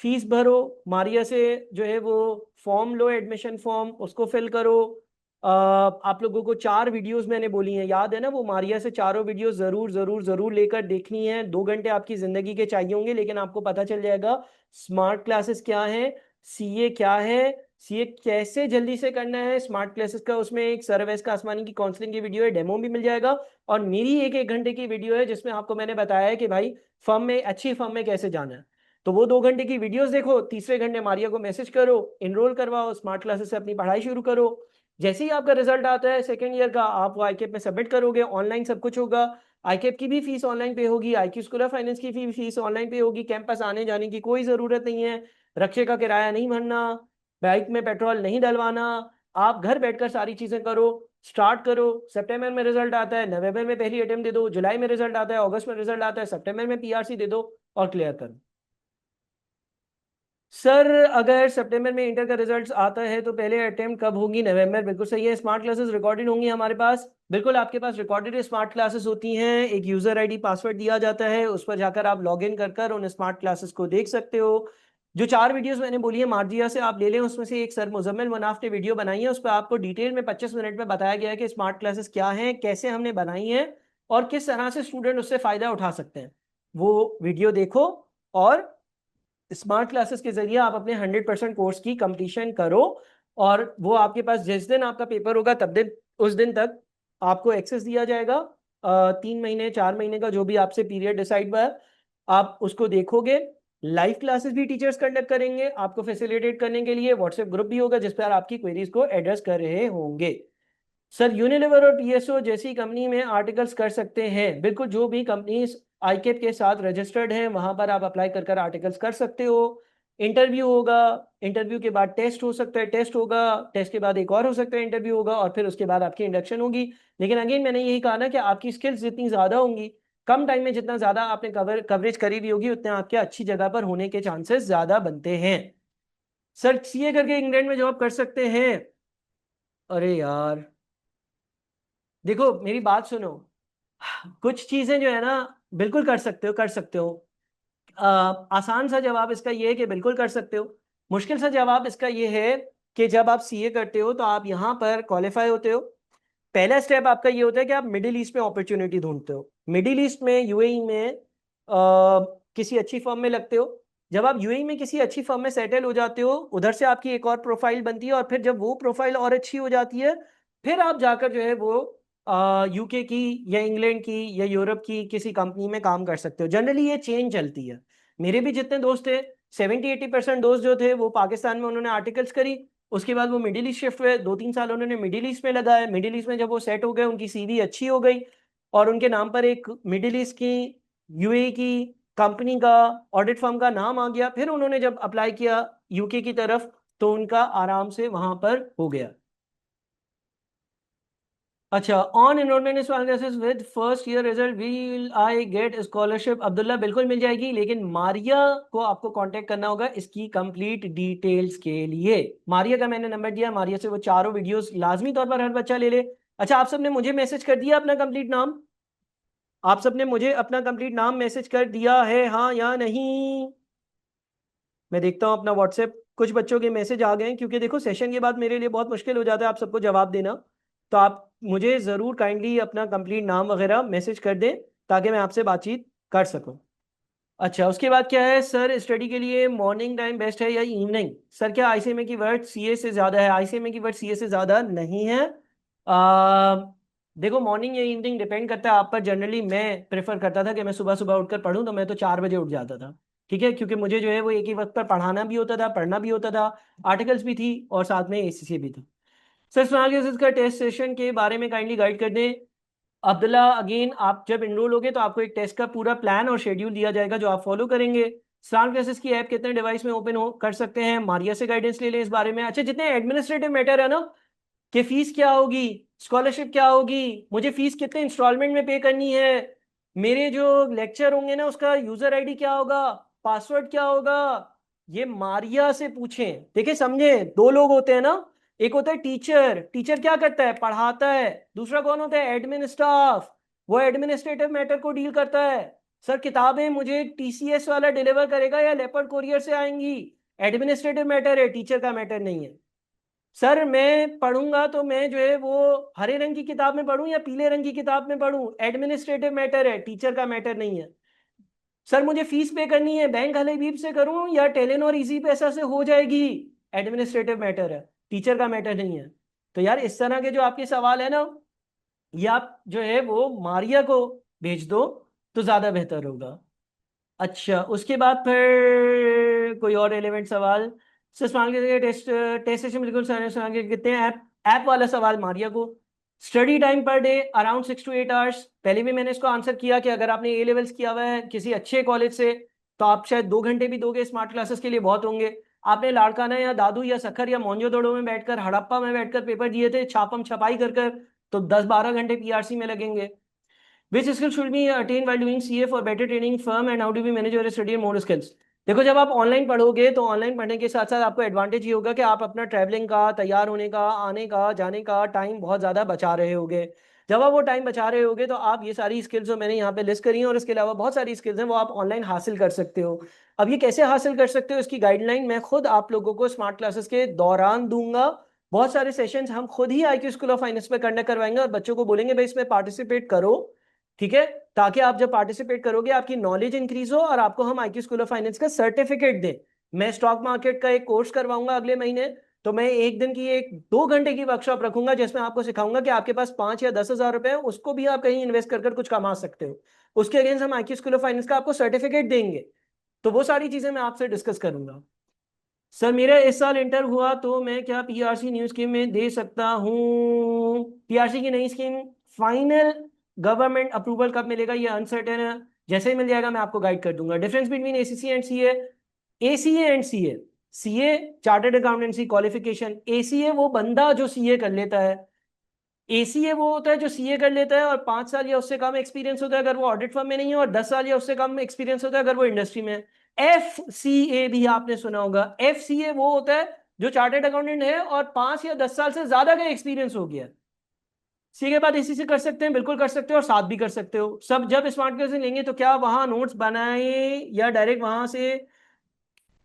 फीस भरो, मारिया से जो है वो फॉर्म लो, एडमिशन फॉर्म, उसको फिल करो। आप लोगों को 4 वीडियोस मैंने बोली हैं, याद है ना, वो मारिया से चारों वीडियोस जरूर जरूर जरूर लेकर देखनी है। 2 घंटे आपकी जिंदगी के चाहिए होंगे, लेकिन आपको पता चल जाएगा स्मार्ट क्लासेस क्या है, सीए क्या है, सीए कैसे जल्दी से करना है, स्मार्ट क्लासेस का उसमें एक सर अवैस का आसमानी की काउंसलिंग की वीडियो है, डेमो भी मिल जाएगा, और मेरी एक घंटे की वीडियो है जिसमें आपको मैंने बताया है कि भाई फर्म में, अच्छी फर्म में कैसे जाना है। तो वो 2 घंटे की वीडियोस देखो, तीसरे घंटे मारिया को मैसेज करो, इनरोल करवाओ, स्मार्ट क्लासेस से अपनी पढ़ाई शुरू करो। जैसे ही आपका रिजल्ट आता है सेकेंड ईयर का, आप वो आईकेप में सबमिट करोगे, ऑनलाइन सब कुछ होगा। आईकेप की भी फीस ऑनलाइन पे होगी, आईक्यू स्कूल ऑफ फाइनेंस की भी फीस ऑनलाइन पे होगी, कैंपस आने जाने की कोई जरूरत नहीं है, रक्षे का किराया नहीं भरना, बाइक में पेट्रोल नहीं डलवाना, आप घर बैठकर सारी चीजें करो, स्टार्ट करो। सितंबर में रिजल्ट आता है, नवंबर में पहली अटेम्प्ट दे दो, जुलाई में रिजल्ट आता है, अगस्त में रिजल्ट आता है, सितंबर में पीआरसी दे दो और क्लियर करो। सर अगर सितंबर में इंटर का रिजल्ट आता है तो पहले अटेम्प्ट कब होगी? नवंबर, बिल्कुल सही है। स्मार्ट क्लासेस रिकॉर्डेड होंगी हमारे पास, बिल्कुल आपके पास रिकॉर्डेड स्मार्ट क्लासेस होती हैं, एक यूजर आईडी पासवर्ड दिया जाता है, उस पर जाकर आप लॉग इन कर उन स्मार्ट क्लासेस को देख सकते हो। जो 4 वीडियोस मैंने बोली है मार्जिया से आप ले लें, उसमें से एक सर मुजम्मिल मनाफ ने वीडियो बनाई है, उस पर आपको डिटेल में 25 मिनट में बताया गया है कि स्मार्ट क्लासेस क्या हैं, कैसे हमने बनाई हैं और किस तरह से स्टूडेंट उससे फायदा उठा सकते हैं। वो वीडियो देखो और स्मार्ट क्लासेस के जरिए आप अपने 100% कोर्स की कंप्लीशन करो, और वो आपके पास जिस दिन आपका पेपर होगा तब दिन, उस दिन तक आपको एक्सेस दिया जाएगा। 3 महीने 4 महीने का जो भी आपसे पीरियड डिसाइड हुआ है, आप उसको देखोगे। लाइव क्लासेस भी टीचर्स कंडक्ट करेंगे आपको फैसिलिटेट करने के लिए, व्हाट्सएप ग्रुप भी होगा जिस पर आपकी क्वेरीज को एड्रेस कर रहे होंगे। सर यूनिलीवर और टीएसओ जैसी कंपनी में आर्टिकल्स कर सकते हैं, बिल्कुल जो भी कंपनीज आईकेप के साथ रजिस्टर्ड हैं वहां पर आप अप्लाई कर आर्टिकल्स कर सकते हो। इंटरव्यू होगा, इंटरव्यू के बाद टेस्ट हो सकता है, टेस्ट होगा, टेस्ट के बाद एक और हो सकता है इंटरव्यू होगा, और फिर उसके बाद आपकी इंडक्शन होगी। लेकिन अगेन मैंने यही कहा ना कि आपकी स्किल्स जितनी ज़्यादा होंगी, कम टाइम में जितना ज़्यादा आपने कवरेज करी हुई होगी, उतने आपके अच्छी जगह पर होने के चांसेस ज़्यादा बनते हैं। सर सीए करके इंग्लैंड में जॉब कर सकते हैं? अरे यार देखो मेरी बात सुनो, कुछ चीजें जो है ना, बिल्कुल कर सकते हो, कर सकते हो। आसान सा जवाब इसका ये है कि बिल्कुल कर सकते हो। मुश्किल सा जवाब इसका ये है कि जब आप सीए करते हो तो आप यहाँ पर क्वालिफाई होते हो, पहला स्टेप आपका ये होता है कि आप मिडिल ईस्ट में अपॉर्चुनिटी ढूंढते हो, मिडिल ईस्ट में, यूएई में किसी अच्छी फर्म में लगते हो। जब आप यूएई में किसी अच्छी फर्म में सेटल हो जाते हो, उधर से आपकी एक और प्रोफाइल बनती है, और फिर जब वो प्रोफाइल और अच्छी हो जाती है, फिर आप जाकर जो है वो यूके की या इंग्लैंड की या यूरोप की किसी कंपनी में काम कर सकते हो। जनरली ये चेंज चलती है। मेरे भी जितने दोस्त थे, 70-80% दोस्त जो थे वो पाकिस्तान में उन्होंने आर्टिकल्स करी, उसके बाद वो मिडिल ईस्ट शिफ्ट हुए, 2-3 साल उन्होंने मिडिल ईस्ट में लगाया, मिडिल ईस्ट में जब वो सेट हो गए, उनकी सीवी अच्छी हो गई, और उनके नाम पर एक मिडिल ईस्ट की, यूएई की कंपनी का, ऑडिट फर्म का नाम आ गया, फिर उन्होंने जब अप्लाई किया यूके की तरफ तो उनका आराम से वहां पर हो गया। अच्छा, on enrolment with first year result will I get scholarship? Abdullah बिल्कुल मिल जाएगी, लेकिन मारिया को आपको कांटेक्ट करना होगा इसकी कंप्लीट डिटेल्स के लिए। मारिया का मैंने नंबर दिया, मारिया से वो चारों वीडियोस लाजमी तौर पर हर बच्चा ले ले। अच्छा, आप सबने मुझे मैसेज कर दिया अपना कंप्लीट नाम? आप सबने मुझे अपना कंप्लीट नाम मैसेज कर दिया है, हाँ या नहीं? मैं देखता हूँ अपना व्हाट्सएप, कुछ बच्चों के मैसेज आ गए हैं, क्योंकि देखो सेशन के बाद मेरे लिए बहुत मुश्किल हो जाता है आप सबको जवाब देना। तो आप मुझे ज़रूर काइंडली अपना कंप्लीट नाम वगैरह मैसेज कर दें ताकि मैं आपसे बातचीत कर सकूं। अच्छा, उसके बाद क्या है सर, स्टडी के लिए मॉर्निंग टाइम बेस्ट है या इवनिंग? सर क्या आईसीएमए की वर्ड सीए से ज़्यादा है? आईसीएमए की वर्ड सीए से ज़्यादा नहीं है। आ, देखो मॉर्निंग या इवनिंग डिपेंड करता है आप पर। जनरली मैं प्रेफर करता था कि मैं सुबह सुबह उठकर पढूं, तो मैं तो 4 बजे उठ जाता था, ठीक है, क्योंकि मुझे जो है वो एक ही वक्त पर पढ़ाना भी होता था, पढ़ना भी होता था, आर्टिकल्स भी थी और साथ में एसीसी भी था। सर सोनालिसिस का टेस्ट सेशन के बारे में काइंडली गाइड कर दें। अब्दुल्ला अगेन, आप जब इनरोल होगे तो आपको एक टेस्ट का पूरा प्लान और शेड्यूल दिया जाएगा जो आप फॉलो करेंगे। स्टार क्लासेस की ऐप कितने डिवाइस में ओपन हो कर सकते हैं? मारिया से गाइडेंस ले लें इस बारे में। अच्छा, जितने एडमिनिस्ट्रेटिव मैटर है ना, कि फीस क्या होगी, स्कॉलरशिप क्या होगी, मुझे फीस कितने इंस्टॉलमेंट में पे करनी है, मेरे जो लेक्चर होंगे ना उसका यूजर आईडी क्या होगा, पासवर्ड क्या होगा, ये मारिया से पूछें। देखिए समझे, 2 लोग होते हैं ना, एक होता है टीचर, टीचर क्या करता है, पढ़ाता है। दूसरा कौन होता है, एडमिन स्टाफ, वो एडमिनिस्ट्रेटिव मैटर को डील करता है। सर किताबें मुझे टीसीएस वाला डिलीवर करेगा या लेपर्ड कोरियर से आएंगी? एडमिनिस्ट्रेटिव मैटर है, टीचर का मैटर नहीं है। सर मैं पढ़ूंगा तो मैं जो है वो हरे रंग की किताब में पढ़ूं या पीले रंग की किताब में पढ़ूं? एडमिनिस्ट्रेटिव मैटर है, टीचर का मैटर नहीं है। सर मुझे फीस पे करनी है, बैंक हलेबीब से करूं या टेलीनॉर इजी पैसा से हो जाएगी? एडमिनिस्ट्रेटिव मैटर है, टीचर का मैटर नहीं है। तो यार इस तरह के जो आपके सवाल है ना, ये आप जो है वो मारिया को भेज दो तो ज्यादा बेहतर होगा। अच्छा, उसके बाद फिर कोई और रेलेवेंट सवाल? सर सवाल के टेस्ट टेस्ट सेशन बिल्कुल सवाल के कितने हैं? ऐप ऐप वाला सवाल मारिया को। Study time per day around 6 to 8 hours. पहले भी मैंने इसको आंसर किया कि अगर आपने ए लेवल्स किया हुआ है किसी अच्छे कॉलेज से तो आप शायद 2 घंटे भी दोगे स्मार्ट क्लासेस के लिए बहुत होंगे। आपने लाड़काना या दादू या सखर या मोंजोदड़ो में बैठकर, हड़प्पा में बैठकर पेपर दिए थे छापम छपाई कर कर, तो 10-12 घंटे पीआरसी में लगेंगे। Which skill should be attained while doing CA for better training firm and how do we manage your study and more skills? देखो, जब आप ऑनलाइन पढ़ोगे तो ऑनलाइन पढ़ने के साथ साथ आपको एडवांटेज ये होगा कि आप अपना ट्रैवलिंग का, तैयार होने का, आने का, जाने का टाइम बहुत ज़्यादा बचा रहे होगे। जब आप वो टाइम बचा रहे होगे तो आप ये सारी स्किल्स जो मैंने यहाँ पे लिस्ट करी हैं और इसके अलावा बहुत सारी स्किल्स हैं वो आप ऑनलाइन हासिल कर सकते हो। अब ये कैसे हासिल कर सकते हो, इसकी गाइडलाइन मैं खुद आप लोगों को स्मार्ट क्लासेस के दौरान दूंगा। बहुत सारे सेशंस हम खुद ही IQ स्कूल ऑफ फाइनेंस में कंडक्ट करवाएंगे और बच्चों को बोलेंगे भाई इसमें पार्टिसिपेट करो, ठीक है, ताकि आप जब पार्टिसिपेट करोगे आपकी नॉलेज इंक्रीज हो और आपको हम IQ स्कूल ऑफ फाइनेंस का सर्टिफिकेट दें। मैं स्टॉक मार्केट का एक कोर्स करवाऊंगा अगले महीने, तो मैं एक दिन की एक 2 घंटे की वर्कशॉप रखूंगा जिसमें आपको सिखाऊंगा कि आपके पास 5 या 10 हज़ार रुपए है, उसको भी आप कहीं इन्वेस्ट कर कुछ कमा सकते हो। उसके अगेंस्ट हम IQ स्कूल ऑफ फाइनेंस का आपको सर्टिफिकेट देंगे। तो वो सारी चीजें मैं आपसे डिस्कस करूंगा। सर मेरा इस साल इंटर हुआ तो मैं क्या पीआरसी न्यू स्कीम में दे सकता हूँ? पीआरसी की नई स्कीम फाइनल गवर्नमेंट अप्रूवल कब मिलेगा ये अनसर्टेन है। जैसे ही मिल जाएगा मैं आपको गाइड कर दूंगा। Difference between ACC and CA. ACA and CA, CA chartered accountancy qualification, ACA वो बंदा जो सीए कर लेता है, एसीए वो होता है जो सीए कर लेता है और 5 साल या उससे कम एक्सपीरियंस होता है अगर वो ऑडिट फर्म में नहीं है, और 10 साल या उससे कम एक्सपीरियंस होता है अगर वो इंडस्ट्री में है। एफसीए भी आपने सुना होगा। एफसीए वो होता है जो चार्टर्ड अकाउंटेंट है और 5 या 10 साल से ज्यादा का एक्सपीरियंस हो गया। सी के बाद इसी से कर सकते हैं, बिल्कुल कर सकते हो और साथ भी कर सकते हो। सब जब स्मार्ट क्लासेस लेंगे तो क्या वहां नोट्स बनाए या डायरेक्ट वहां से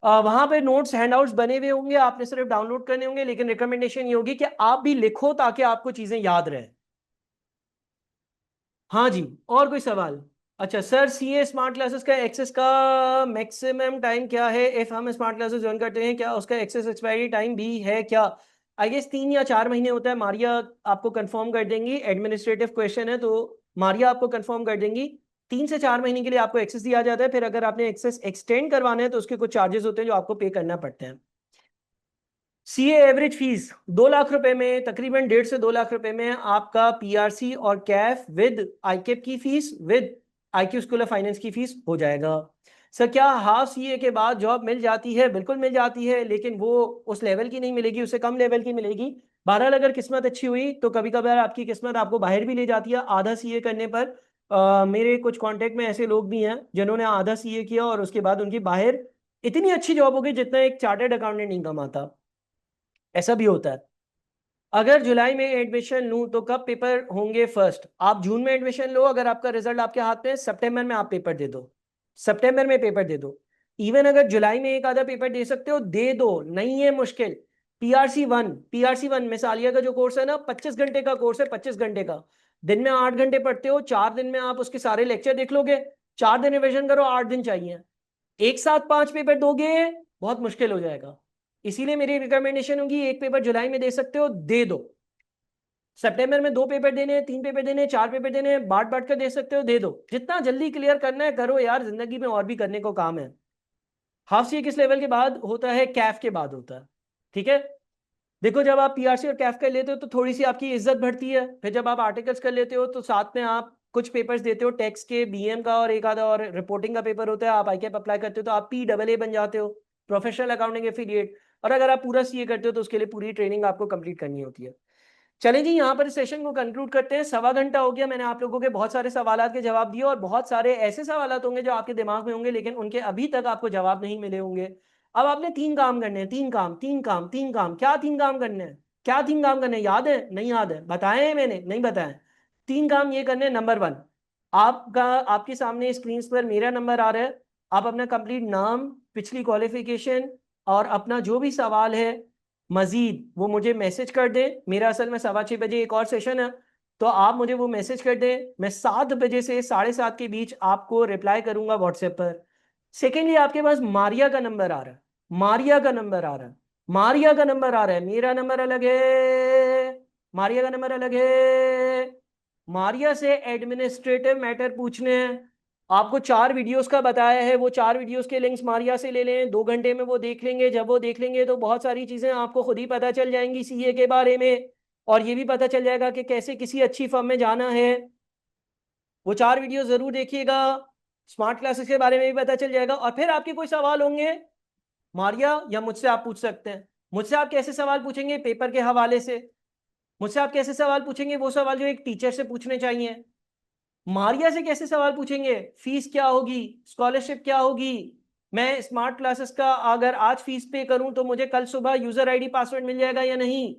वहां पे नोट्स हैंडआउट्स बने हुए होंगे, आपने सिर्फ डाउनलोड करने होंगे, लेकिन रिकमेंडेशन ये होगी कि आप भी लिखो ताकि आपको चीजें याद रहे। हाँ जी, और कोई सवाल? अच्छा सर, सीए स्मार्ट क्लासेस का एक्सेस का मैक्सिमम टाइम क्या है? इफ हम स्मार्ट क्लासेस ज्वाइन करते हैं क्या उसका एक्सेस एक्सपायरी टाइम भी है क्या? आई गेस 3 या 4 महीने होता है। मारिया आपको कंफर्म कर देंगी, एडमिनिस्ट्रेटिव क्वेश्चन है तो मारिया आपको कंफर्म कर देंगी। 3 से 4 महीने के लिए आपको एक्सेस दिया जाता है, फिर अगर आपने एक्सेस एक्सटेंड करवाना है तो उसके कुछ चार्जेस होते हैं जो आपको पे करना पड़ते हैं। सीए एवरेज फीस 2 लाख रुपए में, तकरीबन 1.5 से 2 लाख रुपए में आपका पीआरसी और कैफ विद आईकेप की fees with IQ school of finance की फीस हो जाएगा। सर क्या हाफ सीए के बाद जॉब मिल जाती है? बिल्कुल मिल जाती है, लेकिन वो उस लेवल की नहीं मिलेगी, उससे कम लेवल की मिलेगी। बहरहाल अगर किस्मत अच्छी हुई तो कभी कभार आपकी किस्मत आपको बाहर भी ले जाती है आधा सीए करने पर। मेरे कुछ कांटेक्ट में ऐसे लोग भी हैं जिन्होंने आधा सीए किया और उसके बाद उनकी बाहर इतनी अच्छी जॉब हो गई जितना एक चार्टर्ड अकाउंटेंट नहीं कमाता। ऐसा भी होता है। अगर जुलाई में एडमिशन लूं तो कब पेपर होंगे फर्स्ट? आप जून में एडमिशन लो, अगर आपका रिजल्ट आपके हाथ में है सितंबर में आप पेपर दे दो। सितंबर में पेपर दे दो। इवन अगर जुलाई में एक आधा पेपर दे सकते हो दे दो, नहीं है मुश्किल। पीआरसी वन मिसालिया का जो कोर्स है ना, 25 घंटे का कोर्स है, 25 घंटे का। दिन में 8 घंटे पढ़ते हो, 4 दिन में आप उसके सारे लेक्चर देख लोगे। 4 दिन रिविजन करो, 8 दिन चाहिए। एक साथ 5 पेपर दोगे बहुत मुश्किल हो जाएगा। इसीलिए मेरी रिकमेंडेशन होगी एक पेपर जुलाई में दे सकते हो दे दो। सितंबर में 2 पेपर देने हैं, 3 पेपर देने हैं, 4 पेपर देने हैं, बांट बांट कर दे सकते हो दे दो। जितना जल्दी क्लियर करना है करो यार, जिंदगी में और भी करने को काम है। हाफ सी किस लेवल के बाद होता है? कैफ के बाद होता है, ठीक है। देखो, जब आप पीआरसी और कैफ कर लेते हो तो थोड़ी सी आपकी इज्जत बढ़ती है। फिर जब आप आर्टिकल्स कर लेते हो तो साथ में आप कुछ पेपर्स देते हो, टैक्स के, बीएम का और एक आधा और रिपोर्टिंग का पेपर होता है। आप आईकेप अप्लाई करते हो तो आप PAA बन जाते हो, प्रोफेशनल अकाउंटिंग एफिलिएट। और अगर आप पूरा सीए करते हो तो उसके लिए पूरी ट्रेनिंग आपको कंप्लीट करनी होती है। चलें जी, यहाँ पर इस सेशन को कंक्लूड करते हैं। 1.25 घंटा हो गया, मैंने आप लोगों के बहुत सारे सवालात के जवाब दिए और बहुत सारे ऐसे सवालात होंगे जो आपके दिमाग में होंगे लेकिन उनके अभी तक आपको जवाब नहीं मिले होंगे। अब आपने 3 काम करने हैं, 3 काम, 3 काम, 3 काम। क्या 3 काम करने हैं? क्या 3 काम करने हैं? याद है? नहीं याद है? बताए हैं मैंने? नहीं बताए। 3 काम ये करने हैं। नंबर 1, आपका आपके सामने स्क्रीन पर मेरा नंबर आ रहा है। आप अपना कंप्लीट नाम, पिछली क्वालिफिकेशन और अपना जो भी सवाल है मजीद वो मुझे मैसेज कर दें। मेरा असल में 6:15 एक और सेशन है, तो आप मुझे वो मैसेज कर दें। मैं 7 बजे से 7:30 के बीच आपको रिप्लाई करूंगा व्हाट्सएप पर। सेकेंडली, आपके पास मारिया का नंबर आ रहा है, मारिया का नंबर आ रहा है। मारिया का नंबर आ रहा है, मेरा नंबर अलग है, मारिया का नंबर अलग है। मारिया से एडमिनिस्ट्रेटिव मैटर पूछने हैं। आपको 4 वीडियोस का बताया है, वो 4 वीडियोस के लिंक्स मारिया से ले लें, 2 घंटे में वो देख लेंगे। जब वो देख लेंगे तो बहुत सारी चीजें आपको खुद ही पता चल जाएंगी सीए के बारे में, और ये भी पता चल जाएगा कि कैसे किसी अच्छी फर्म में जाना है। वो 4 वीडियो जरूर देखिएगा, स्मार्ट क्लासेस के बारे में भी पता चल जाएगा। और फिर आपके कोई सवाल होंगे मारिया या मुझसे आप पूछ सकते हैं। मुझसे आप कैसे सवाल पूछेंगे? पेपर के हवाले से। मुझसे आप कैसे सवाल पूछेंगे? वो सवाल जो एक टीचर से पूछने चाहिए। मारिया से कैसे सवाल पूछेंगे? फीस क्या होगी, स्कॉलरशिप क्या होगी, मैं स्मार्ट क्लासेस का अगर आज फीस पे करूं तो मुझे कल सुबह यूजर आईडी पासवर्ड मिल जाएगा या नहीं।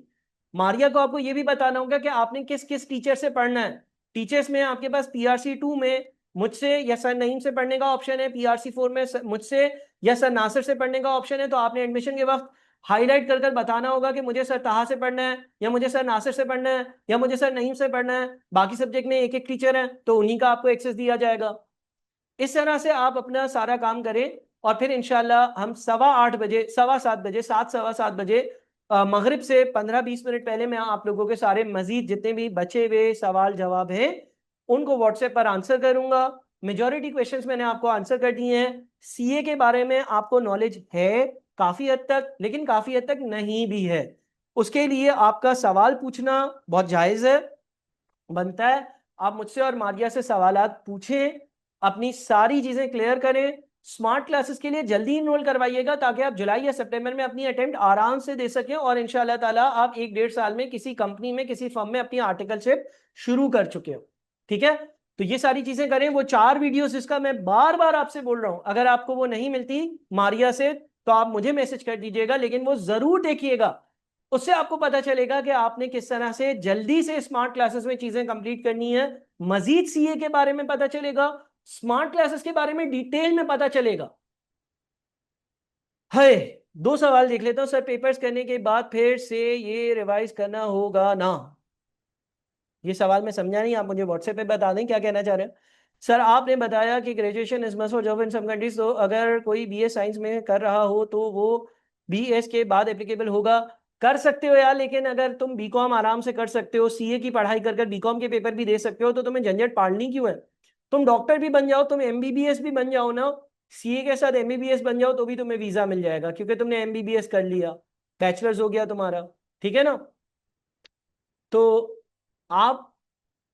मारिया को आपको यह भी बताना होगा कि आपने किस किस टीचर से पढ़ना है। टीचर्स में आपके पास PRC 2 में मुझसे या सर नईम से पढ़ने का ऑप्शन है, PRC 4 में मुझसे या सर नासिर से पढ़ने का ऑप्शन है। तो आपने एडमिशन के वक्त हाईलाइट कर कर बताना होगा कि मुझे सर ताहा से पढ़ना है, या मुझे सर नासिर से पढ़ना है, या मुझे सर नईम से पढ़ना है। बाकी सब्जेक्ट में एक एक टीचर है तो उन्हीं का आपको एक्सेस दिया जाएगा। इस तरह से आप अपना सारा काम करें, और फिर इंशाल्लाह हम 7:15 बजे, 7:15 बजे, 7 सवा 7 बजे मगरिब से 15-20 मिनट पहले मैं आप लोगों के सारे मजीद जितने भी बचे हुए सवाल जवाब हैं उनको व्हाट्सएप पर आंसर करूंगा। मेजॉरिटी क्वेश्चंस मैंने आपको आंसर कर दिए हैं। सीए के बारे में आपको नॉलेज है काफी हद तक, लेकिन काफी हद तक नहीं भी है। उसके लिए आपका सवाल पूछना बहुत जायज है, बनता है। आप मुझसे और मारिया से सवालात पूछें, अपनी सारी चीजें क्लियर करें। स्मार्ट क्लासेस के लिए जल्दी इनरोल करवाइएगा ताकि आप जुलाई या सितंबर में अपनी अटेम्प्ट आराम से दे सकें, और इंशाल्लाह ताला आप 1-1.5 साल में किसी कंपनी में किसी फर्म में अपनी आर्टिकलशिप शुरू कर चुके हो। ठीक है, तो ये सारी चीजें करें। वो 4 वीडियोस जिसका मैं बार बार आपसे बोल रहा हूं, अगर आपको वो नहीं मिलती मारिया से तो आप मुझे मैसेज कर दीजिएगा, लेकिन वो जरूर देखिएगा। उससे आपको पता चलेगा कि आपने किस तरह से जल्दी से स्मार्ट क्लासेस में चीजें कंप्लीट करनी है। मजीद सीए के बारे में पता चलेगा, स्मार्ट क्लासेस के बारे में डिटेल में पता चलेगा। है 2 सवाल देख लेता हूं सर, पेपर्स करने के बाद फिर से ये रिवाइज करना होगा ना? ये सवाल मैं समझा नहीं, आप मुझे व्हाट्सएप पे बता दें क्या कहना चाह रहे हैं। सर आपने बताया कि graduation is must for job in some countries, तो अगर कोई BS साइंस में कर रहा हो तो वो BS के बाद एप्लीकेबल होगा? कर सकते हो यार, लेकिन अगर तुम बीकॉम आराम से कर सकते हो, सीए की पढ़ाई कर कर बीकॉम के पेपर भी दे सकते हो, तो तुम्हें झंझट पालनी क्यों है? तुम डॉक्टर भी बन जाओ, तुम MBBS भी बन जाओ ना, सीए के साथ MBBS बन जाओ तो भी तुम्हें वीजा मिल जाएगा, क्योंकि तुमने MBBS कर लिया, बैचलर्स हो गया तुम्हारा। ठीक है ना? तो आप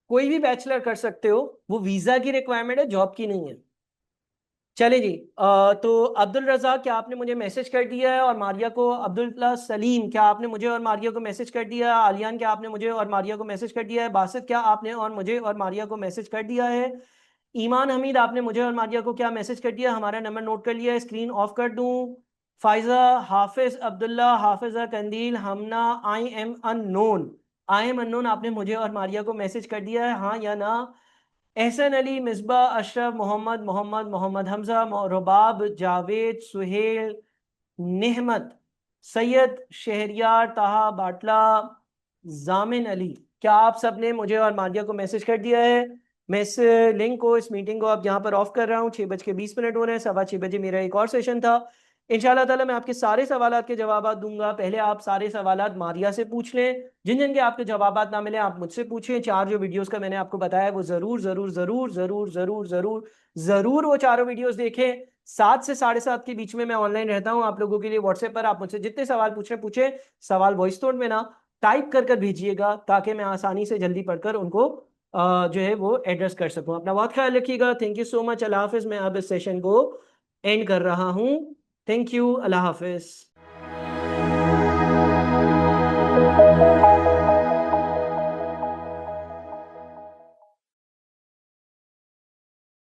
कोई भी बैचलर कर सकते हो, वो वीजा की रिक्वायरमेंट है, जॉब की नहीं है। चले जी, तो अब्दुल रजा क्या आपने मुझे मैसेज कर दिया है और मारिया को? अब्दुल्ला सलीम क्या आपने मुझे और मारिया को मैसेज कर दिया है? आलियान क्या आपने मुझे और मारिया को मैसेज कर दिया है? बासित क्या आपने और मुझे और मारिया को मैसेज कर दिया है? ईमान हमीद आपने मुझे और मारिया को क्या मैसेज कर दिया? हमारा नंबर नोट कर लिया है, स्क्रीन ऑफ कर दूं? फाइजा, हाफिज अब्दुल्ला, हाफिजा कंदील, हमना, आई एम अननोन आपने मुझे और मारिया को मैसेज कर दिया है, हाँ या ना? एहसन अली, मिसबा, अशरफ, मोहम्मद, मोहम्मद हमजा, रुबाब, जावेद, सुहेल, नेहमत, सैयद, शहरियार, ताहा, बाटला, जामिन अली, क्या आप सब ने मुझे और मारिया को मैसेज कर दिया है? मैं इस लिंक को, इस मीटिंग को अब यहाँ पर ऑफ कर रहा हूँ। 6:20 हो रहे हैं, 6:15 मेरा एक और सेशन था। इंशाल्लाह ताला मैं आपके सारे सवालात के जवाब दूंगा। पहले आप सारे सवालात मारिया से पूछ लें, जिन जिन के आपके जवाबात ना मिले आप मुझसे पूछें। 4 जो वीडियोस का मैंने आपको बताया वो जरूर जरूर जरूर जरूर जरूर जरूर जरूर वो 4 वीडियोस देखें। 7 से 7:30 के बीच में मैं ऑनलाइन रहता हूँ आप लोगों के लिए। व्हाट्सएप पर आप मुझसे जितने सवाल पूछे सवाल वॉइस नोट में ना टाइप कर कर भेजिएगा, ताकि मैं आसानी से जल्दी पढ़कर उनको जो है वो एड्रेस कर सकूं। अपना बहुत ख्याल रखिएगा। थैंक यू सो मच, अल्लाह हाफिज। मैं अब इस सेशन को एंड कर रहा हूँ। Thank you, Allah Hafiz.